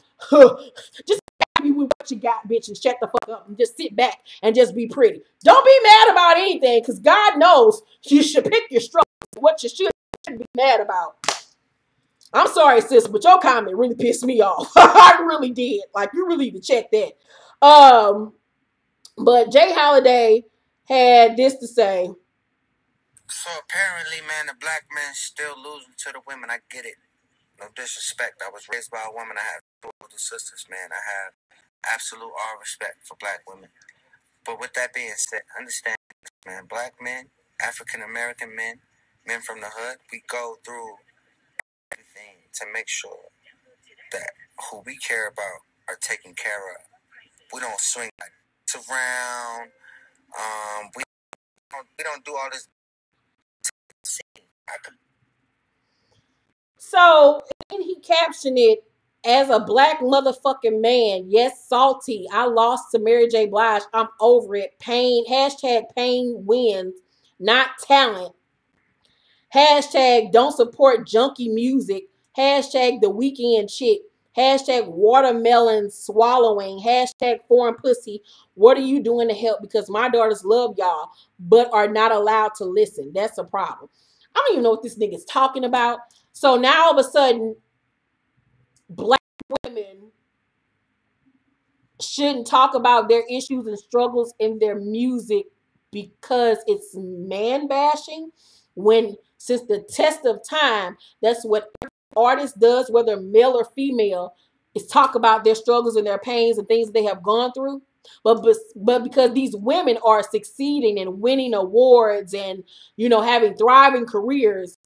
Just happy with what you got, bitch, and shut the fuck up and just sit back and just be pretty. Don't be mad about anything, because God knows you should pick your struggles, what you should be mad about. I'm sorry, sis, but your comment really pissed me off. I really did. Like, you really need to check that. But Jay Holiday had this to say. So apparently, man, the black men still losing to the women. I get it. No disrespect. I was raised by a woman. I have two older sisters, man. I have absolute all respect for black women. But with that being said, understand, man, black men, African American men, men from the hood, we go through everything to make sure that who we care about are taken care of. We don't swing around. We don't do all this. So and he captioned it as a black motherfucking man. Yes, salty. I lost to Mary J. Blige. I'm over it. Pain. Hashtag pain wins, not talent. Hashtag don't support junky music. Hashtag the weekend chick. Hashtag watermelon swallowing. Hashtag foreign pussy. What are you doing to help? Because my daughters love y'all, but are not allowed to listen. That's a problem. I don't even know what this nigga's talking about. So now all of a sudden, black women shouldn't talk about their issues and struggles in their music because it's man bashing, when since the test of time, that's what artist does, whether male or female, is talk about their struggles and their pains and things that they have gone through. But because these women are succeeding and winning awards and having thriving careers,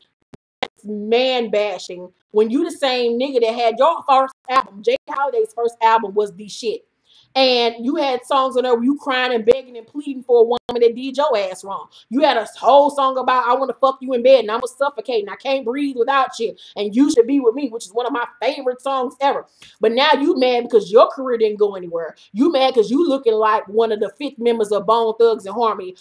man bashing when you the same nigga that had your first album. Jay Holiday's first album was the shit. And you had songs on there where you crying and begging and pleading for a woman that did your ass wrong. You had a whole song about I want to fuck you in bed and I'm suffocating. I can't breathe without you. And you should be with me, which is one of my favorite songs ever. But now you mad because your career didn't go anywhere. You mad because you looking like one of the fifth members of Bone Thugs and Harmony.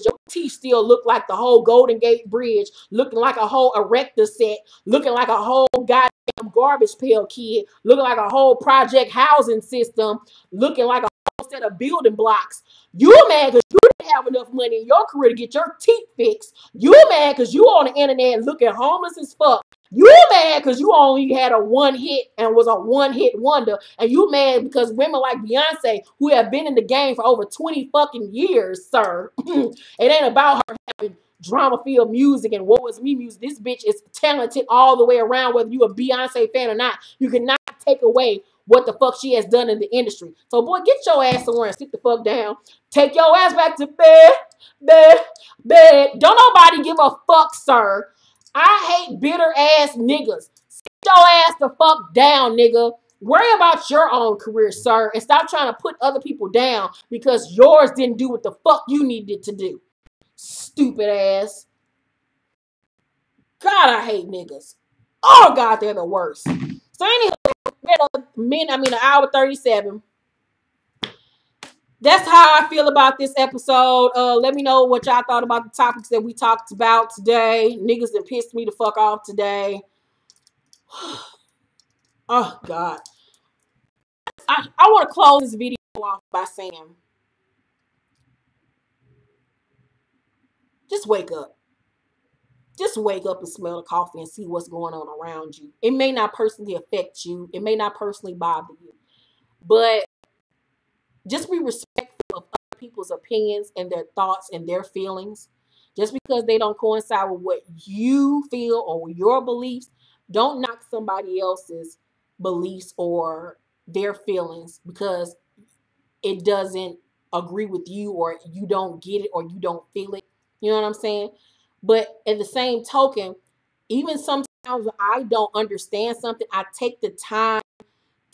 Your teeth still look like the whole Golden Gate Bridge, looking like a whole erector set, looking like a whole goddamn garbage pail kid, looking like a whole project housing system, looking like a whole set of building blocks. You mad because you didn't have enough money in your career to get your teeth fixed. You mad because you on the internet looking homeless as fuck. You mad because you only had a one hit and was a one hit wonder. And you mad because women like Beyonce, who have been in the game for over 20 fucking years, sir. It ain't about her having drama-filled music and what was me music. This bitch is talented all the way around, whether you a Beyonce fan or not. You cannot take away what the fuck she has done in the industry. So, boy, get your ass somewhere and sit the fuck down. Take your ass back to bed. Don't nobody give a fuck, sir. I hate bitter ass niggas. Sit your ass the fuck down, nigga. Worry about your own career, sir, and stop trying to put other people down because yours didn't do what the fuck you needed to do. Stupid ass. God, I hate niggas. Oh God, they're the worst. So anyway, an hour 37. That's how I feel about this episode. Let me know what y'all thought about the topics that we talked about today. Niggas that pissed me the fuck off today. Oh, God. I want to close this video off by saying, just wake up. Just wake up and smell the coffee and see what's going on around you. It may not personally affect you. It may not personally bother you. But just be respectful of other people's opinions and their thoughts and their feelings. Just because they don't coincide with what you feel or your beliefs, don't knock somebody else's beliefs or their feelings because it doesn't agree with you or you don't get it or you don't feel it. You know what I'm saying? But at the same token, even sometimes when I don't understand something, I take the time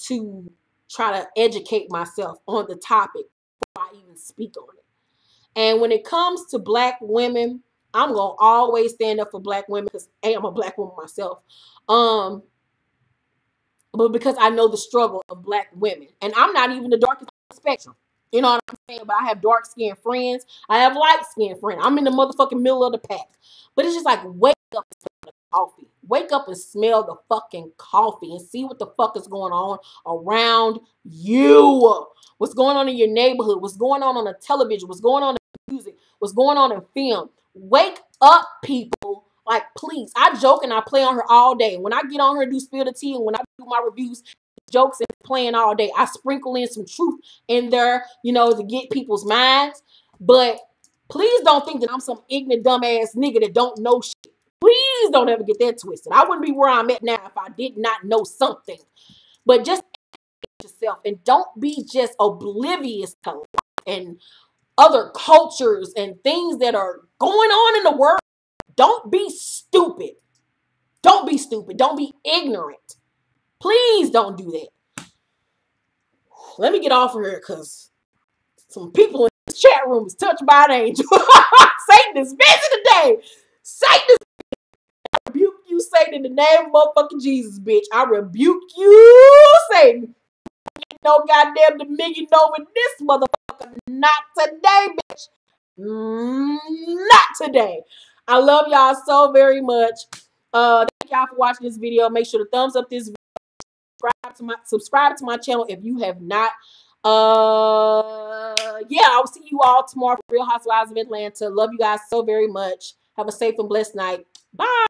to try to educate myself on the topic before I even speak on it. And when it comes to black women, I'm going to always stand up for black women because I'm a black woman myself. But because I know the struggle of black women. And I'm not even the darkest spectrum. You know what I'm saying? But I have dark-skinned friends. I have light-skinned friends. I'm in the motherfucking middle of the pack. But it's just like, wake up and smell the coffee. Wake up and smell the fucking coffee and see what the fuck is going on around you. What's going on in your neighborhood? What's going on the television? What's going on in music? What's going on in film? Wake up, people. Like, please. I joke and I play on her all day. When I get on her and do Spill the Tea and when I do my reviews, jokes and playing all day, I sprinkle in some truth in there, to get people's minds. But Please don't think that I'm some ignorant, dumbass nigga that don't know shit. Please don't ever get that twisted. I wouldn't be where I'm at now if I did not know something. But just yourself and don't be just oblivious to life and other cultures and things that are going on in the world. Don't be stupid. Don't be stupid. Don't be ignorant. Please don't do that. Let me get off of here because some people in this chat room is touched by an angel. Satan is busy today. Satan is rebuke you, Satan, in the name of motherfucking Jesus, bitch. I rebuke you, Satan. No goddamn dominion over this motherfucker. Not today, bitch. Not today. I love y'all so very much. Thank y'all for watching this video. Make sure to thumbs up this video. Subscribe to my channel if you have not. Yeah, I'll see you all tomorrow for Real Housewives of Atlanta. Love you guys so very much. Have a safe and blessed night. Bye.